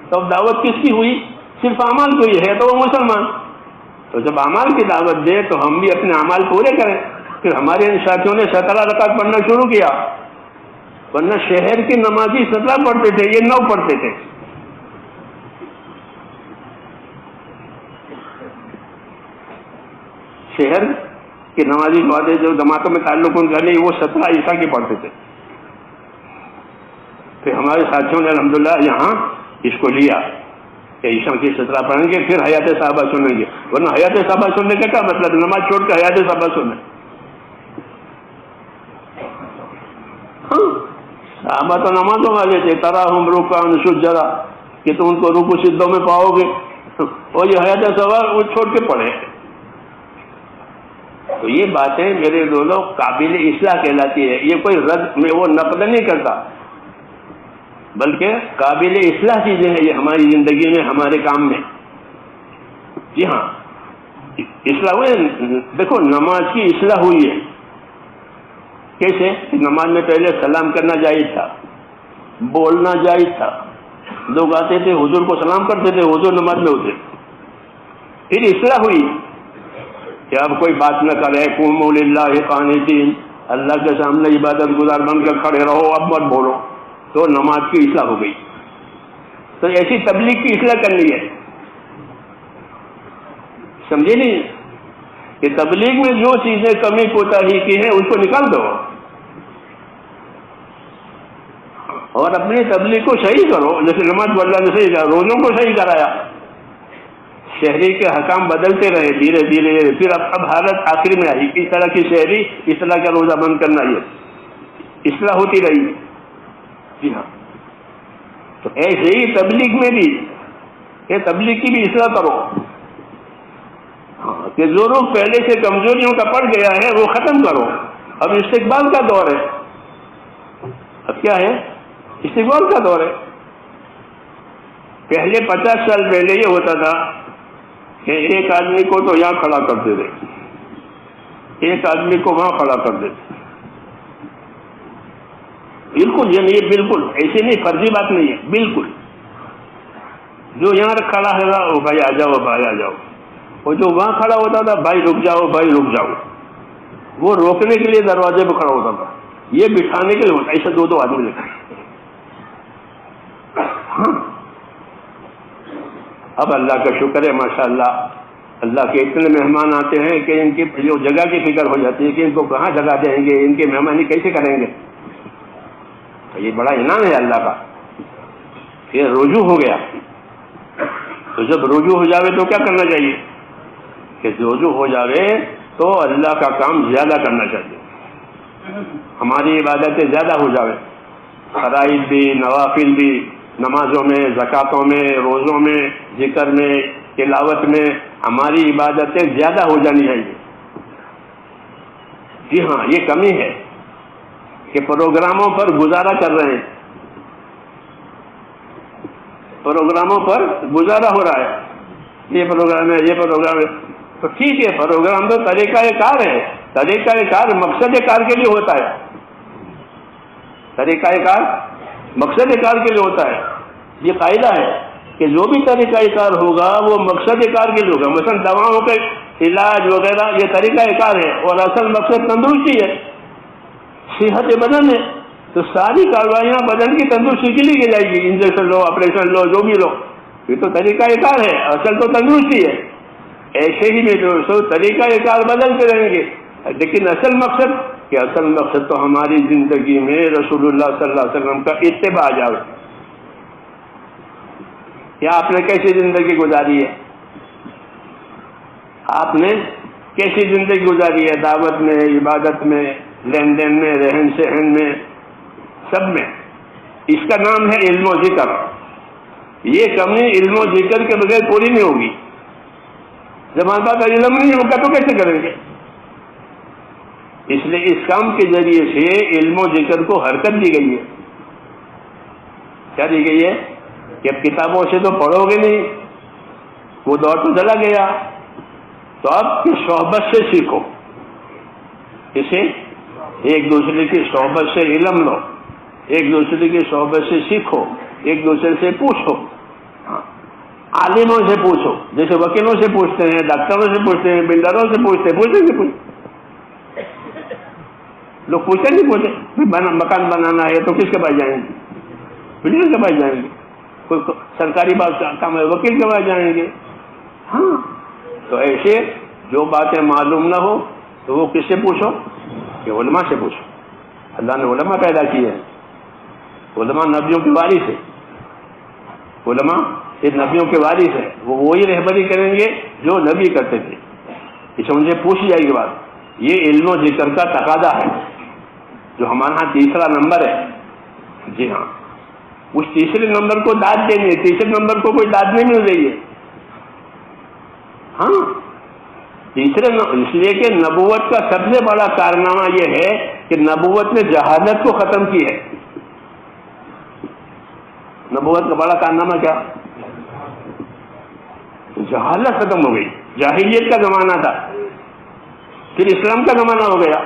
تو دعوت کس کی ہوئی؟ صرف اعمال کو ہی ہے تو وہ مسلمان. تو جب اعمال کی دعوت دے تو ہم بھی اپنے اعمال پورے کریں. پھر ہمارے ان ساتھیوں نے 17 رکعت پڑھنا شروع کیا، ورنہ شہر کے نمازی 17 پڑھتے تھے، یہ 9 پڑھتے تھے. شہر کے نمازی والے جو جماعتوں میں تعلق ان کا نہیں، وہ 17 عیسیٰ کی پڑھتے تھے. پھر ہمارے ساتھیوں نے الحمدللہ یہاں اس کو لیا کہ عیسیٰ کی 17 پڑھیں گے، پھر حیات صحابہ سنیں گے. ورنہ حیات صحابہ سننے کا کیا مطلب؟ نماز چھوڑ کر حیات صحابہ سنیں. ہاں، صحابہ تو نمازوں والے تھے. تراہم رکعا سجدا، کہ تم ان کو رکوع سجدوں میں پاؤ گے، اور یہ حیات صحابہ وہ چھوڑ کے پڑھے. تو یہ باتیں میرے دونوں قابل اصلاح کہلاتی ہے. یہ کوئی رد میں وہ نقد نہیں کرتا، بلکہ قابل اصلاح چیزیں ہیں یہ ہماری زندگی میں، ہمارے کام میں. جی ہاں، اصلاح ہوئی. دیکھو نماز کی اصلاح ہوئی ہے. کیسے؟ نماز میں پہلے سلام کرنا جائز تھا، بولنا جائز تھا. لوگ آتے تھے حضور کو سلام کرتے تھے، حضور نماز میں ہوتے. پھر اصلاح ہوئی کہ اب کوئی بات نہ کرے، قوموا للہ قانتین، اللہ کے سامنے عبادت گزار بن کر کھڑے رہو، اب مت بولو. تو نماز کی اصلاح ہو گئی. تو ایسی تبلیغ کی اصلاح کرنی ہے. سمجھے نہیں کہ تبلیغ میں جو چیزیں کمی کوتاہی کی ہیں اس کو نکال دو اور اپنی تبلیغ کو صحیح کرو. جیسے نماز اللہ نے صحیح کرا، روزوں کو صحیح کرایا. شہری کے حکام بدلتے رہے دھیرے دھیرے، پھر اب حالت آخری میں آئی، اس طرح کی شہری، اس طرح کا روزہ بند کرنا، یہ اصلاح ہوتی رہی۔ جی ہاں، تو ایسے ہی تبلیغ میں بھی، یہ تبلیغ کی بھی اصلاح کرو، ہاں، کہ جو لوگ پہلے سے کمزوریوں کا پڑ گیا ہے وہ ختم کرو۔ اب استقبال کا دور ہے، اب کیا ہے؟ استقبال کا دور ہے۔ پہلے 50 سال پہلے یہ ہوتا تھا کہ ایک آدمی کو تو یہاں کھڑا کرتے تھے، ایک آدمی کو وہاں کھڑا کر دیتے، بالکل یہ بالکل ایسے نہیں، فرضی بات نہیں ہے، بالکل جو یہاں کھڑا ہے وہ بھائی آ جاؤ، بھائی آ جاؤ، اور جو وہاں کھڑا ہوتا تھا بھائی رک جاؤ، بھائی رک جاؤ، وہ روکنے کے لیے دروازے پہ کھڑا ہوتا تھا، یہ بٹھانے کے لیے ہوتا، ایسے دو آدمی لگے۔ ہاں، اب اللہ کا شکر ہے ماشاءاللہ، اللہ کے اتنے مہمان آتے ہیں کہ ان کی جو جگہ کی فکر ہو جاتی ہے کہ ان کو کہاں جگہ دیں گے، ان کی مہمانی کیسے کریں گے۔ یہ بڑا انعام ہے اللہ کا، یہ رجوع ہو گیا۔ تو جب رجوع ہو جاوے تو کیا کرنا چاہیے کہ رجوع ہو جاوے تو اللہ کا کام زیادہ کرنا چاہیے، ہماری عبادتیں زیادہ ہو جاوے، فرائض بھی، نوافل بھی، نمازوں میں، زکاتوں میں، روزوں میں، ذکر میں، تلاوت میں ہماری عبادتیں زیادہ ہو جانی چاہیے۔ جی ہاں، یہ کمی ہے کہ پروگراموں پر گزارا کر رہے ہیں، پروگراموں پر گزارا ہو رہا ہے، یہ پروگرام ہے، یہ پروگرام ہے، تو ٹھیک ہے، پروگرام تو طریقہ کار ہے، طریقہ کار مقصد کار کے لیے ہوتا ہے، طریقہ کار مقصد کار کے لیے ہوتا ہے۔ یہ قاعدہ ہے کہ جو بھی طریقہ کار ہوگا وہ مقصد کار کے لیے ہوگا۔ مثلا دواؤں کے علاج وغیرہ یہ طریقہ کار ہے، اور اصل مقصد تندرستی ہے، صحت بدن ہے، تو ساری کارروائیاں بدن کی تندرستی کے لیے کی جائے گی، انجیکشن لو، آپریشن لو، جو بھی لو، یہ تو طریقہ کار ہے، اصل تو تندرستی ہے۔ ایسے ہی میں دوستو طریقہ کار بدلتے رہیں گے، لیکن اصل مقصد تو ہماری زندگی میں رسول اللہ صلی اللہ علیہ وسلم کا اتباع جائے۔ کیا آپ نے کیسی زندگی گزاری ہے؟ آپ نے کیسی زندگی گزاری ہے؟ دعوت میں، عبادت میں، لین دین میں، رہن سہن میں، سب میں۔ اس کا نام ہے علم و ذکر۔ یہ کمی علم و ذکر کے بغیر پوری نہیں ہوگی۔ جب ہمارے پاس علم نہیں ہوگا تو کیسے کریں گے؟ اس لیے اس کام کے ذریعے سے علم و ذکر کو حرکت دی گئی ہے۔ کیا دی گئی ہے؟ کہ اب کتابوں سے تو پڑھو گے نہیں، وہ دور تو چلا گیا، تو اب کی صحبت سے سیکھو، اسے ایک دوسرے کی صحبت سے علم لو، ایک دوسرے کی صحبت سے سیکھو، ایک دوسرے سے پوچھو، عالموں سے پوچھو، جیسے وکیلوں سے پوچھتے ہیں، ڈاکٹروں سے پوچھتے ہیں، بلڈروں سے پوچھتے ہیں، پوچھتے لوگ پوچھتے نہیں پوچھتے، مکان بنانا ہے تو کس کے پاس جائیں گے؟ بلڈر کے پاس جائیں گے، کوئی سرکاری بات کام ہے وکیل کے پاس جائیں گے۔ ہاں، تو ایسے جو باتیں معلوم نہ ہو تو وہ کس سے پوچھو؟ کہ علماء سے پوچھو۔ اللہ نے علماء پیدا کیے ہیں، علماء نبیوں کے وارث ہیں، علماء یہ نبیوں کے وارث ہیں، وہ وہی رہبری کریں گے جو نبی کرتے تھے، اسے ان سے پوچھی جائے گی بات۔ یہ علم و ذکر کا تقاضا ہے جو ہمارے ہاں تیسرا نمبر ہے۔ جی ہاں، اس تیسرے نمبر کو داد دینی ہے، تیسرے نمبر کو کوئی داد نہیں مل رہی ہے۔ ہاں، اس لیے کہ نبوت کا سب سے بڑا کارنامہ یہ ہے کہ نبوت نے جہالت کو ختم کی ہے۔ نبوت کا بڑا کارنامہ کیا؟ جہالت ختم ہو گئی۔ جاہلیت کا زمانہ تھا، پھر اسلام کا زمانہ ہو گیا،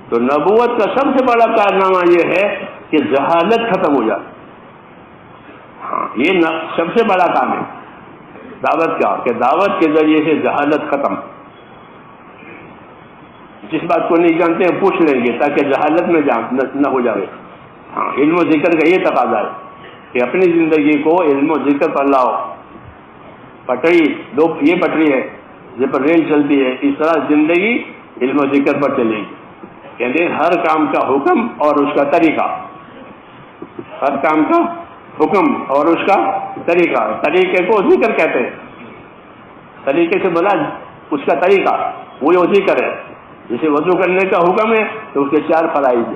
تو نبوت کا سب سے بڑا کارنامہ یہ ہے کہ جہالت ختم ہو جائے۔ ہاں، یہ سب سے بڑا کام ہے دعوت کا، کہ دعوت کے ذریعے سے جہالت ختم۔ جس بات کو نہیں جانتے ہیں پوچھ لیں گے تاکہ جہالت میں نہ ہو جائے۔ ہاں، علم و ذکر کا یہ تقاضا ہے کہ اپنی زندگی کو علم و ذکر پر لاؤ۔ پٹری یہ پٹری ہے جس پر ریل چلتی ہے، اس طرح زندگی علم و ذکر پر چلے گی، یعنی ہر کام کا حکم اور اس کا طریقہ، ہر کام کا حکم اور اس کا طریقہ، طریقے کو ذکر کہتے ہیں۔ طریقے سے بولا اس کا طریقہ وہ وضو کرے. جیسے وضو کرنے کا حکم ہے تو اس کے 4 فرائض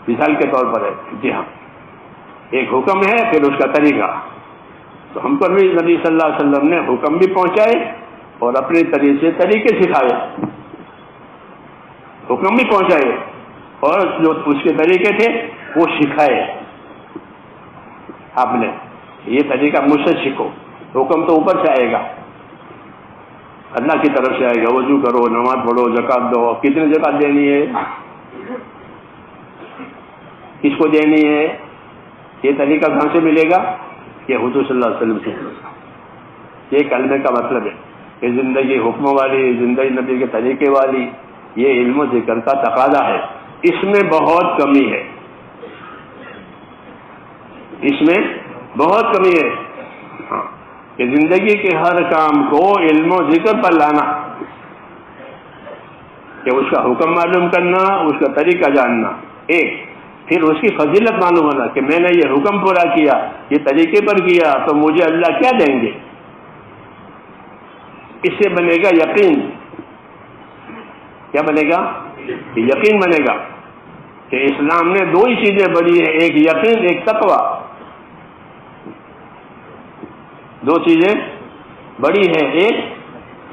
مثال کے طور پر ہے. جی ہاں، ایک حکم ہے پھر اس کا طریقہ. تو ہم کو بھی نبی صلی اللہ علیہ وسلم نے حکم بھی پہنچائے اور اپنے طریقے سکھائے. حکم بھی پہنچائے اور جو اس کے طریقے تھے وہ سکھائے. آپ نے یہ طریقہ مجھ سے سیکھو. حکم تو اوپر سے آئے گا، اللہ کی طرف سے آئے گا. وضو کرو، نماز پڑھو، زکات دو. کتنی زکات دینی ہے، کس کو دینی ہے، یہ طریقہ کہاں سے ملے گا؟ یہ حضور صلی اللہ علیہ وسلم سے. یہ کلمے کا مطلب ہے کہ زندگی حکم والی، زندگی نبی کے طریقے والی، یہ علم و ذکر کا تقاضا ہے. اس میں بہت کمی ہے، اس میں بہت کمی ہے. ہاں، کہ زندگی کے ہر کام کو علم و ذکر پر لانا، کہ اس کا حکم معلوم کرنا، اس کا طریقہ جاننا ایک، پھر اس کی فضیلت معلوم ہونا کہ میں نے یہ حکم پورا کیا، یہ طریقے پر کیا تو مجھے اللہ کیا دیں گے. اس سے بنے گا یقین. کیا بنے گا؟ یقین بنے گا کہ اسلام نے 2 ہی چیزیں بڑی ہیں، ایک یقین، ایک تقوی. 2 چیزیں بڑی ہیں، ایک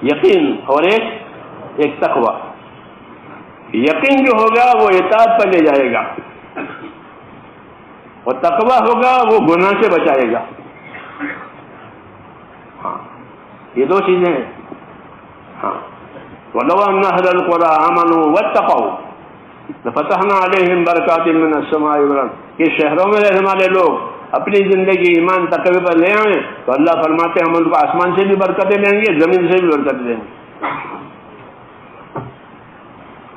یقین اور ایک تقوی. یقین جو ہوگا وہ اطاعت پر لے جائے گا اور تقوی ہوگا وہ گناہ سے بچائے گا. ہاں، یہ 2 چیزیں ہیں. ہاں، وَلَوْ أَنَّ أَهْلَ الْقُرَىٰ آمَنُوا وَاتَّقَوْا لَفَتَحْنَا عَلَيْهِمْ بَرَكَاتٍ مِّنَ السَّمَاءِ وَالْأَرْضِ. کہ شہروں میں رہنے والے لوگ اپنی زندگی ایمان تقوی پر لے آئیں تو اللہ فرماتے ہیں ہم ان کو آسمان سے بھی برکتیں دیں گے، زمین سے بھی برکتیں دیں گے.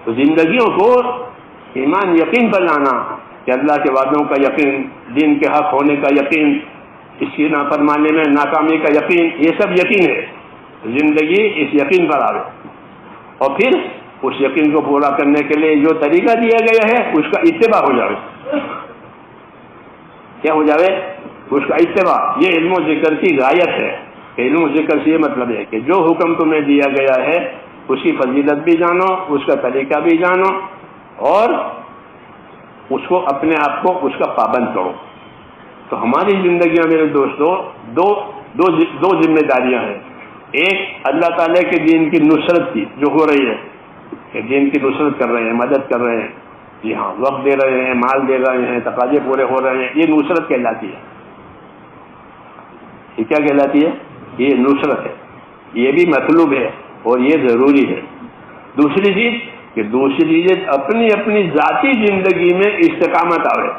تو زندگیوں کو ایمان یقین پر لانا کہ اللہ کے وعدوں کا یقین، دین کے حق ہونے کا یقین، اس کی نافرمانی میں ناکامی کا یقین، یہ سب یقین ہے. زندگی اس یقین پر آوے اور پھر اس یقین کو پورا کرنے کے لیے جو طریقہ دیا گیا ہے اس کا اتباع ہو جاوے. کیا ہو جاوے؟ اس کا اتباع. یہ علم و ذکر کی غایت ہے. علم و ذکر سے یہ مطلب ہے کہ جو حکم تمہیں دیا گیا ہے اس کی فضیلت بھی جانو، اس کا طریقہ بھی جانو اور اس کو اپنے آپ کو اس کا پابند کرو. تو ہماری زندگیوں میرے دوستو دو ذمہ داریاں ہیں. ایک اللہ تعالیٰ کے دین کی نصرت کی جو ہو رہی ہے، کہ دین کی نصرت کر رہے ہیں، مدد کر رہے ہیں. جی ہاں، وقت دے رہے ہیں، مال دے رہے ہیں، تقاضے پورے ہو رہے ہیں. یہ نصرت کہلاتی ہے. یہ کیا کہلاتی ہے؟ یہ نصرت ہے. یہ بھی مطلوب ہے اور یہ ضروری ہے. دوسری چیز کہ دوسری چیز اپنی اپنی ذاتی زندگی میں استقامت آئے.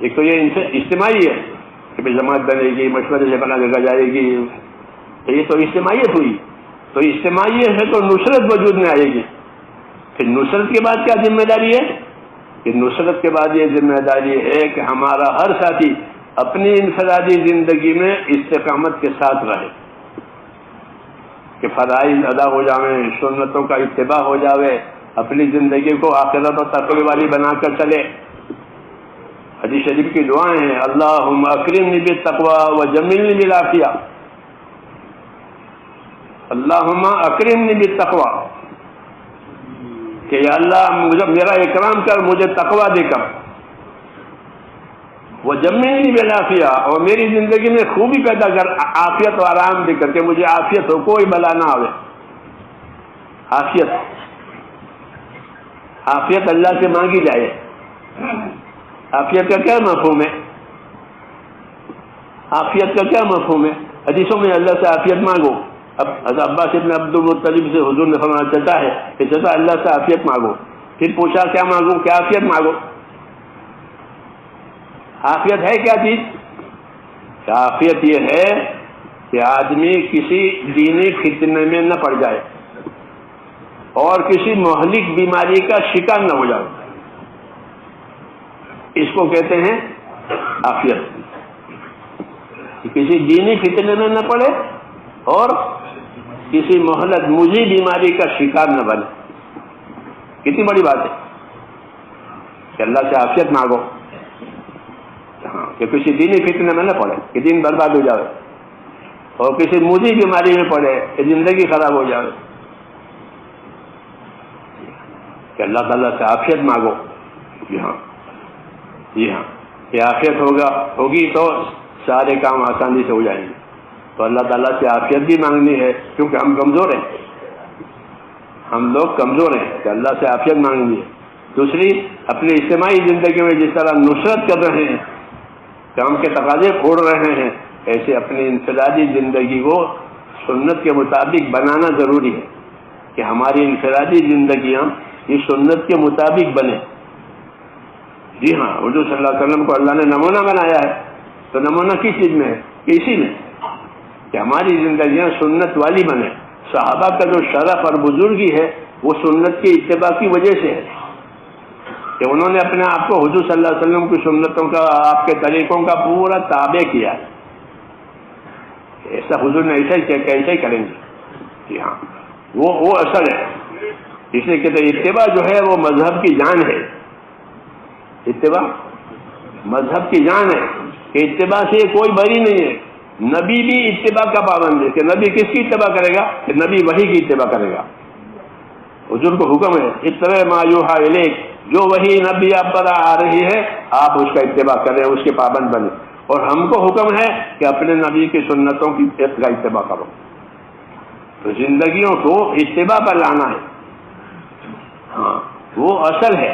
ایک تو یہ ان سے اجتماعی ہے کہ بھائی جماعت بنے گی، مشورے سے بنا جگہ جائے گی، تو یہ تو اجتماعیت ہوئی. تو اجتماعیت ہے تو نصرت وجود میں آئے گی. پھر نصرت کے بعد کیا ذمہ داری ہے؟ کہ نصرت کے بعد یہ ذمہ داری ہے کہ ہمارا ہر ساتھی اپنی انفرادی زندگی میں استقامت کے ساتھ رہے، کہ فرائض ادا ہو جاویں، سنتوں کا اتباع ہو جاوے، اپنی زندگی کو آخرت اور تقوی والی بنا کر چلے. حدیث شریف کی دعائیں ہیں، اللہم اکرمنی بالتقوی وجملنی بالعافیہ. اللہم اکرمنی بالتقوی، کہ یا اللہ مجھے میرا اکرام کر، مجھے تقوی دے کر. وجملنی بالعافیہ، اور میری زندگی میں خوبی پیدا کر، عافیت و آرام دے کر، کہ مجھے عافیت ہو، کوئی بلا نہ آوے. عافیت اللہ سے مانگی جائے. عافیت کا کیا مفہوم ہے؟ عافیت کا کیا مفہوم ہے؟ حدیثوں میں اللہ سے عافیت مانگو. اب حضرت عباس ابن عبد المطلب سے حضور نے فرمایا چلتا ہے کہ چلتا اللہ سے عافیت مانگو. پھر پوچھا کیا مانگو؟ کیا عافیت مانگو. عافیت ہے کیا چیز؟ عافیت یہ ہے کہ آدمی کسی دینی فتنے میں نہ پڑ جائے اور کسی مہلک بیماری کا شکار نہ ہو جائے. اس کو کہتے ہیں عافیت. کسی دینی فتنے میں نہ پڑے اور کسی مہلک مجھی بیماری کا شکار نہ بنے. کتنی بڑی بات ہے کہ اللہ سے عافیت مانگو. ہاں، کہ کسی دینی فتنے میں نہ پڑے کہ دین برباد ہو جائے. اور کسی موذی بیماری میں پڑے کہ زندگی خراب ہو جائے کہ اللہ تعالیٰ سے عافیت مانگو. جی ہاں یہ عافیت ہوگی تو سارے کام آسانی سے ہو جائیں گے. تو اللہ تعالیٰ سے عافیت بھی مانگنی ہے کیونکہ ہم کمزور ہیں, ہم لوگ کمزور ہیں کہ اللہ سے عافیت مانگنی ہے. دوسری, اپنی اجتماعی زندگی میں جس طرح نصرت کر رہے ہیں, کام کے تقاضے پھوڑ رہے ہیں, ایسے اپنی انفرادی زندگی کو سنت کے مطابق بنانا ضروری ہے کہ ہماری انفرادی زندگیاں یہ سنت کے مطابق بنے. جی ہاں, حضور صلی اللہ علیہ وسلم کو اللہ نے نمونہ بنایا ہے, تو نمونہ کس چیز میں ہے؟ اسی میں کہ ہماری زندگیاں سنت والی بنے. صحابہ کا جو شرف اور بزرگی ہے وہ سنت کی اتباع کی وجہ سے ہے کہ انہوں نے اپنے آپ کو حضور صلی اللہ علیہ وسلم کی سنتوں کا, آپ کے طریقوں کا پورا تابع کیا ہے. ایسا حضور نے ایسا ہی کریں گے. جی ہاں, وہ اصل ہے. اس لیے کہتے ہیں اتباع جو ہے وہ مذہب کی جان ہے. اتباع مذہب کی جان ہے کہ اتباع سے کوئی بری نہیں ہے. نبی بھی اتباع کا پابند ہے کہ نبی کس کی اتباع کرے گا؟ کہ نبی وحی کی اتباع کرے گا. حضور کو حکم ہے اتبع ما یوحی الیک, جو وحی نبی آپ پر آ رہی ہے آپ اس کا اتباع کریں, اس کے پابند بنیں. اور ہم کو حکم ہے کہ اپنے نبی کی سنتوں کی اتباع کرو. تو زندگیوں کو اتباع پر لانا ہے. ہاں, وہ اصل ہے.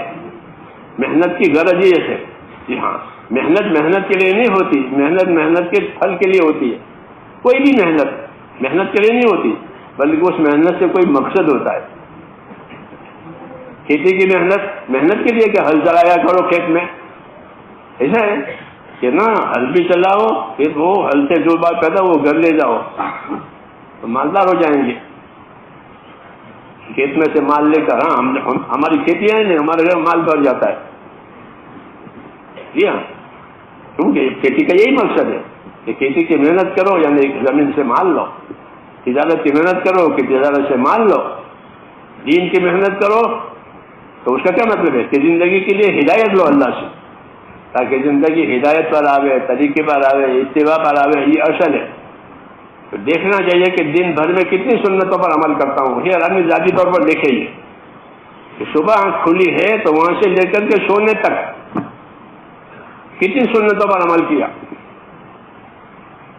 محنت کی غرض یہ ہے. جی ہاں, محنت کے لیے نہیں ہوتی, محنت کے پھل کے لیے ہوتی ہے. کوئی بھی محنت کے لیے نہیں ہوتی, بلکہ اس محنت سے کوئی مقصد ہوتا ہے. کھیتی کی محنت کے لیے کہ ہل چلایا کرو کھیت میں, ایسا ہے کہ نا ہل بھی چلاؤ, پھر وہ ہل سے جو بات پیدا وہ گھر لے جاؤ تو مالدار ہو جائیں گے. کھیت میں سے مال لے کر, ہاں ہماری کھیتیاں نہیں, ہمارے گھر مال بڑھ جاتا ہے. جی ہاں, کیونکہ کھیتی کا یہی مقصد ہے کہ کھیتی کی محنت کرو یعنی زمین سے مال لو, تجارت کی محنت کرو کہ تجارت سے مال لو, دین کی محنت کرو. تو اس کا کیا مطلب ہے کہ زندگی کے لیے ہدایت لو اللہ سے, تاکہ زندگی ہدایت پر آوے, طریقے پر آوے, اتباع پر آوے. یہ اصل ہے. تو دیکھنا چاہیے کہ دن بھر میں کتنی سنتوں پر عمل کرتا ہوں. یہ آدمی ذاتی طور پر دیکھے ہی کہ صبح آنکھ کھلی ہے تو وہاں سے لے کر کے سونے تک کتنی سنتوں پر عمل کیا,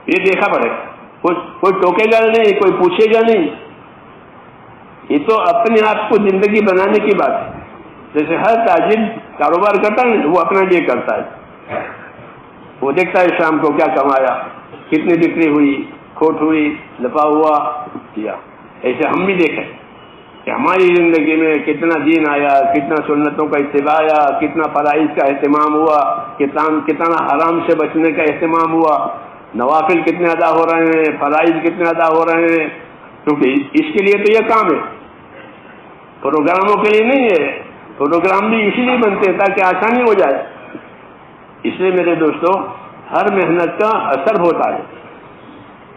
یہ دیکھا پڑے. کوئی ٹوکے گا نہیں, کوئی پوچھے گا نہیں. یہ تو اپنے آپ کو زندگی بنانے کی بات ہے. جیسے ہر تاجر کاروبار کرتا ہے وہ اپنے لیے کرتا ہے, وہ دیکھتا ہے شام کو کیا کمایا, کتنی بکری ہوئی, کھوٹ ہوئی, نفع ہوا کیا. ایسے ہم بھی دیکھیں کہ ہماری زندگی میں کتنا دین آیا, کتنا سنتوں کا اتباع آیا, کتنا فرائض کا اہتمام ہوا, کتنا حرام سے بچنے کا اہتمام ہوا, نوافل کتنے ادا ہو رہے ہیں, فرائض کتنے ادا ہو رہے ہیں. کیونکہ اس کے لیے تو یہ کام ہے, پروگراموں کے لیے نہیں ہے. پروگرام بھی اسی لیے بنتے ہیں تاکہ آسانی ہو جائے. اس لیے میرے دوستو, ہر محنت کا اثر ہوتا ہے.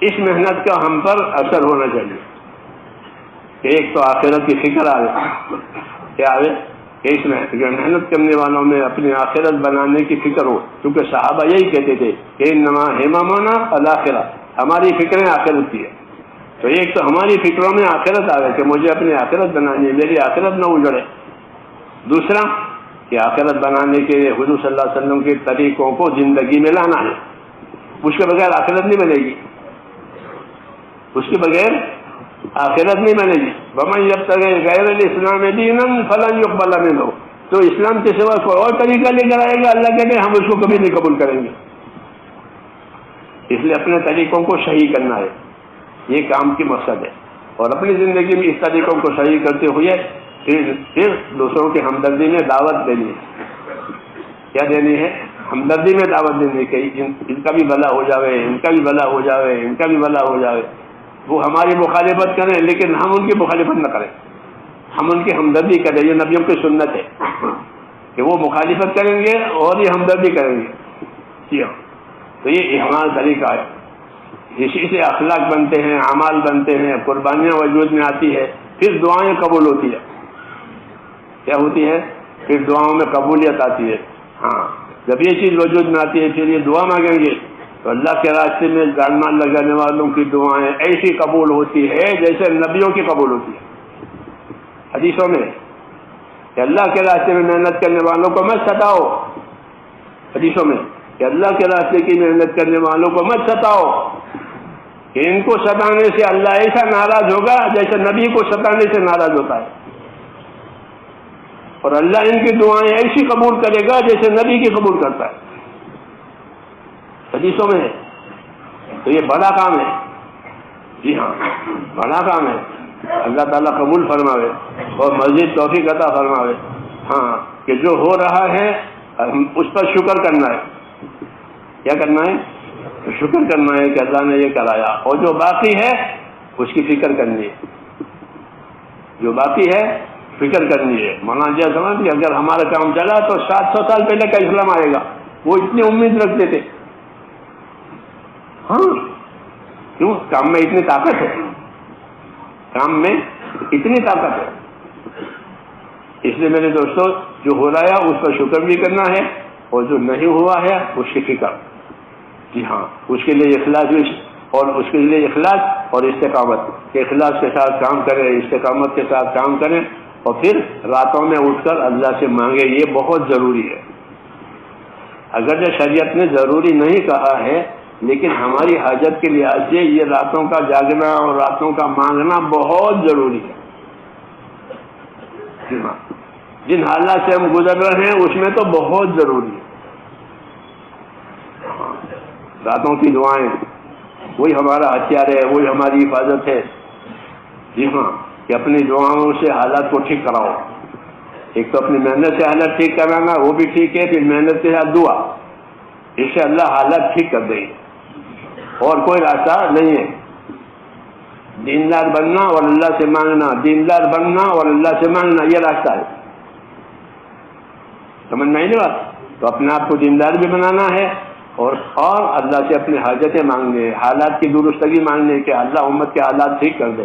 اس محنت کا ہم پر اثر ہونا چاہیے. ایک تو آخرت کی فکر آئے, کیا آئے کہ اس محنت کرنے والوں میں اپنی آخرت بنانے کی فکر ہو. کیونکہ صحابہ یہی کہتے تھے کہ انما ہممنا الاخرہ, ہماری فکریں آخرت کی ہے. تو ایک تو ہماری فکروں میں آخرت آئے کہ مجھے اپنی آخرت بنانی ہے, میری آخرت نہ اجڑے. دوسرا کہ آخرت بنانے کے حضور صلی اللہ علیہ وسلم کے طریقوں کو زندگی میں لانا ہے. اس کے بغیر آخرت نہیں بنے گی, اس کے بغیر آخرت نہیں بنے گی. ومن یبتغی غیر الاسلام دینا فلن یقبل منہ, تو اسلام کے سوا کوئی اور طریقہ لے کر آئے گا, اللہ کہتے ہیں ہم اس کو کبھی نہیں قبول کریں گے. اس لیے اپنے طریقوں کو صحیح کرنا ہے, یہ کام کی مقصد ہے. اور اپنی زندگی میں اس طریقوں کو صحیح کرتے ہوئے پھر دوسروں کی ہمدردی میں دعوت دینی ہے. کیا دینی ہے؟ ہمدردی میں دعوت دینی کہ ان کا بھی بھلا ہو جاوے, ان کا بھی بھلا ہو جاوے, ان کا بھی بھلا ہو جاوے. وہ ہماری مخالفت کریں لیکن ہم ان کی مخالفت نہ کریں, ہم ان کی ہمدردی کریں. یہ نبیوں کی سنت ہے کہ وہ مخالفت کریں گے اور یہ ہمدردی کریں گے. جی ہاں, تو یہ ہمارا طریقہ ہے. اسی سے اخلاق بنتے ہیں, اعمال بنتے ہیں, قربانیاں وجود میں آتی ہے, پھر دعائیں قبول ہوتی ہے. کیا ہوتی ہے؟ پھر دعاؤں میں قبولیت آتی ہے. ہاں, جب یہ چیز وجود میں آتی ہے پھر یہ دعا مانگیں گے تو اللہ کے راستے میں جان مال لگانے والوں کی دعائیں ایسی قبول ہوتی ہے جیسے نبیوں کی قبول ہوتی ہے۔ حدیثوں میں کہ اللہ کے راستے میں محنت کرنے والوں کو مت ستاؤ، حدیثوں میں کہ اللہ کے راستے کی محنت کرنے والوں کو مت ستاؤ، کہ ان کو ستانے سے اللہ ایسا ناراض ہوگا جیسے نبی کو ستانے سے ناراض ہوتا ہے، اور اللہ ان کی دعائیں ایسی قبول کرے گا جیسے نبی کی قبول کرتا ہے، حدیثوں میں ہے۔ تو یہ بڑا کام ہے، جی ہاں بڑا کام ہے، اللہ تعالیٰ قبول فرماوے اور مزید توفیق عطا فرماوے۔ ہاں کہ جو ہو رہا ہے اس پر شکر کرنا ہے، کیا کرنا ہے؟ شکر کرنا ہے کہ اللہ نے یہ کرایا، اور جو باقی ہے اس کی فکر کرنی ہے، جو باقی ہے فکر کرنی ہے۔ مولانا جی سمجھ کہ اگر ہمارا کام چلا تو 700 سال پہلے کا اسلام آئے گا، وہ اتنی امید رکھتے تھے۔ ہاں کیوں؟ کام میں اتنی طاقت ہے، کام میں اتنی طاقت ہے، اس لیے میرے دوستوں جو ہو رہا ہے اس پر شکر بھی کرنا ہے، اور جو نہیں ہوا ہے اس کی فکر، جی ہاں اس کے لیے اخلاص بھی، اور اس کے لیے اخلاص اور استقامت، کہ اخلاص کے ساتھ کام کریں، استقامت کے ساتھ کام کریں، اور پھر راتوں میں اٹھ کر اللہ سے مانگے، یہ بہت ضروری ہے۔ اگرچہ شریعت نے ضروری نہیں کہا ہے، لیکن ہماری حاجت کے لحاظ سے یہ راتوں کا جاگنا اور راتوں کا مانگنا بہت ضروری ہے، جی ہاں جن حالات سے ہم گزر رہے ہیں اس میں تو بہت ضروری ہے۔ راتوں کی دعائیں وہی ہمارا ہتھیار ہے، وہی ہماری حفاظت ہے، جی ہاں کہ اپنی دعاؤں سے حالات کو ٹھیک کراؤ۔ ایک تو اپنی محنت سے حالات ٹھیک کرانا وہ بھی ٹھیک ہے، پھر محنت کے ساتھ دعا، اس سے اللہ حالات ٹھیک کر دے گی، اور کوئی راستہ نہیں ہے۔ دیندار بننا اور اللہ سے مانگنا، دیندار بننا اور اللہ سے مانگنا، یہ راستہ ہے، سمجھ میں نہیں بات؟ تو اپنے آپ کو دیندار بھی بنانا ہے، اور اللہ سے اپنی حاجتیں مانگنے، حالات کی درستگی مانگنے کہ اللہ امت کے حالات ٹھیک کر دے۔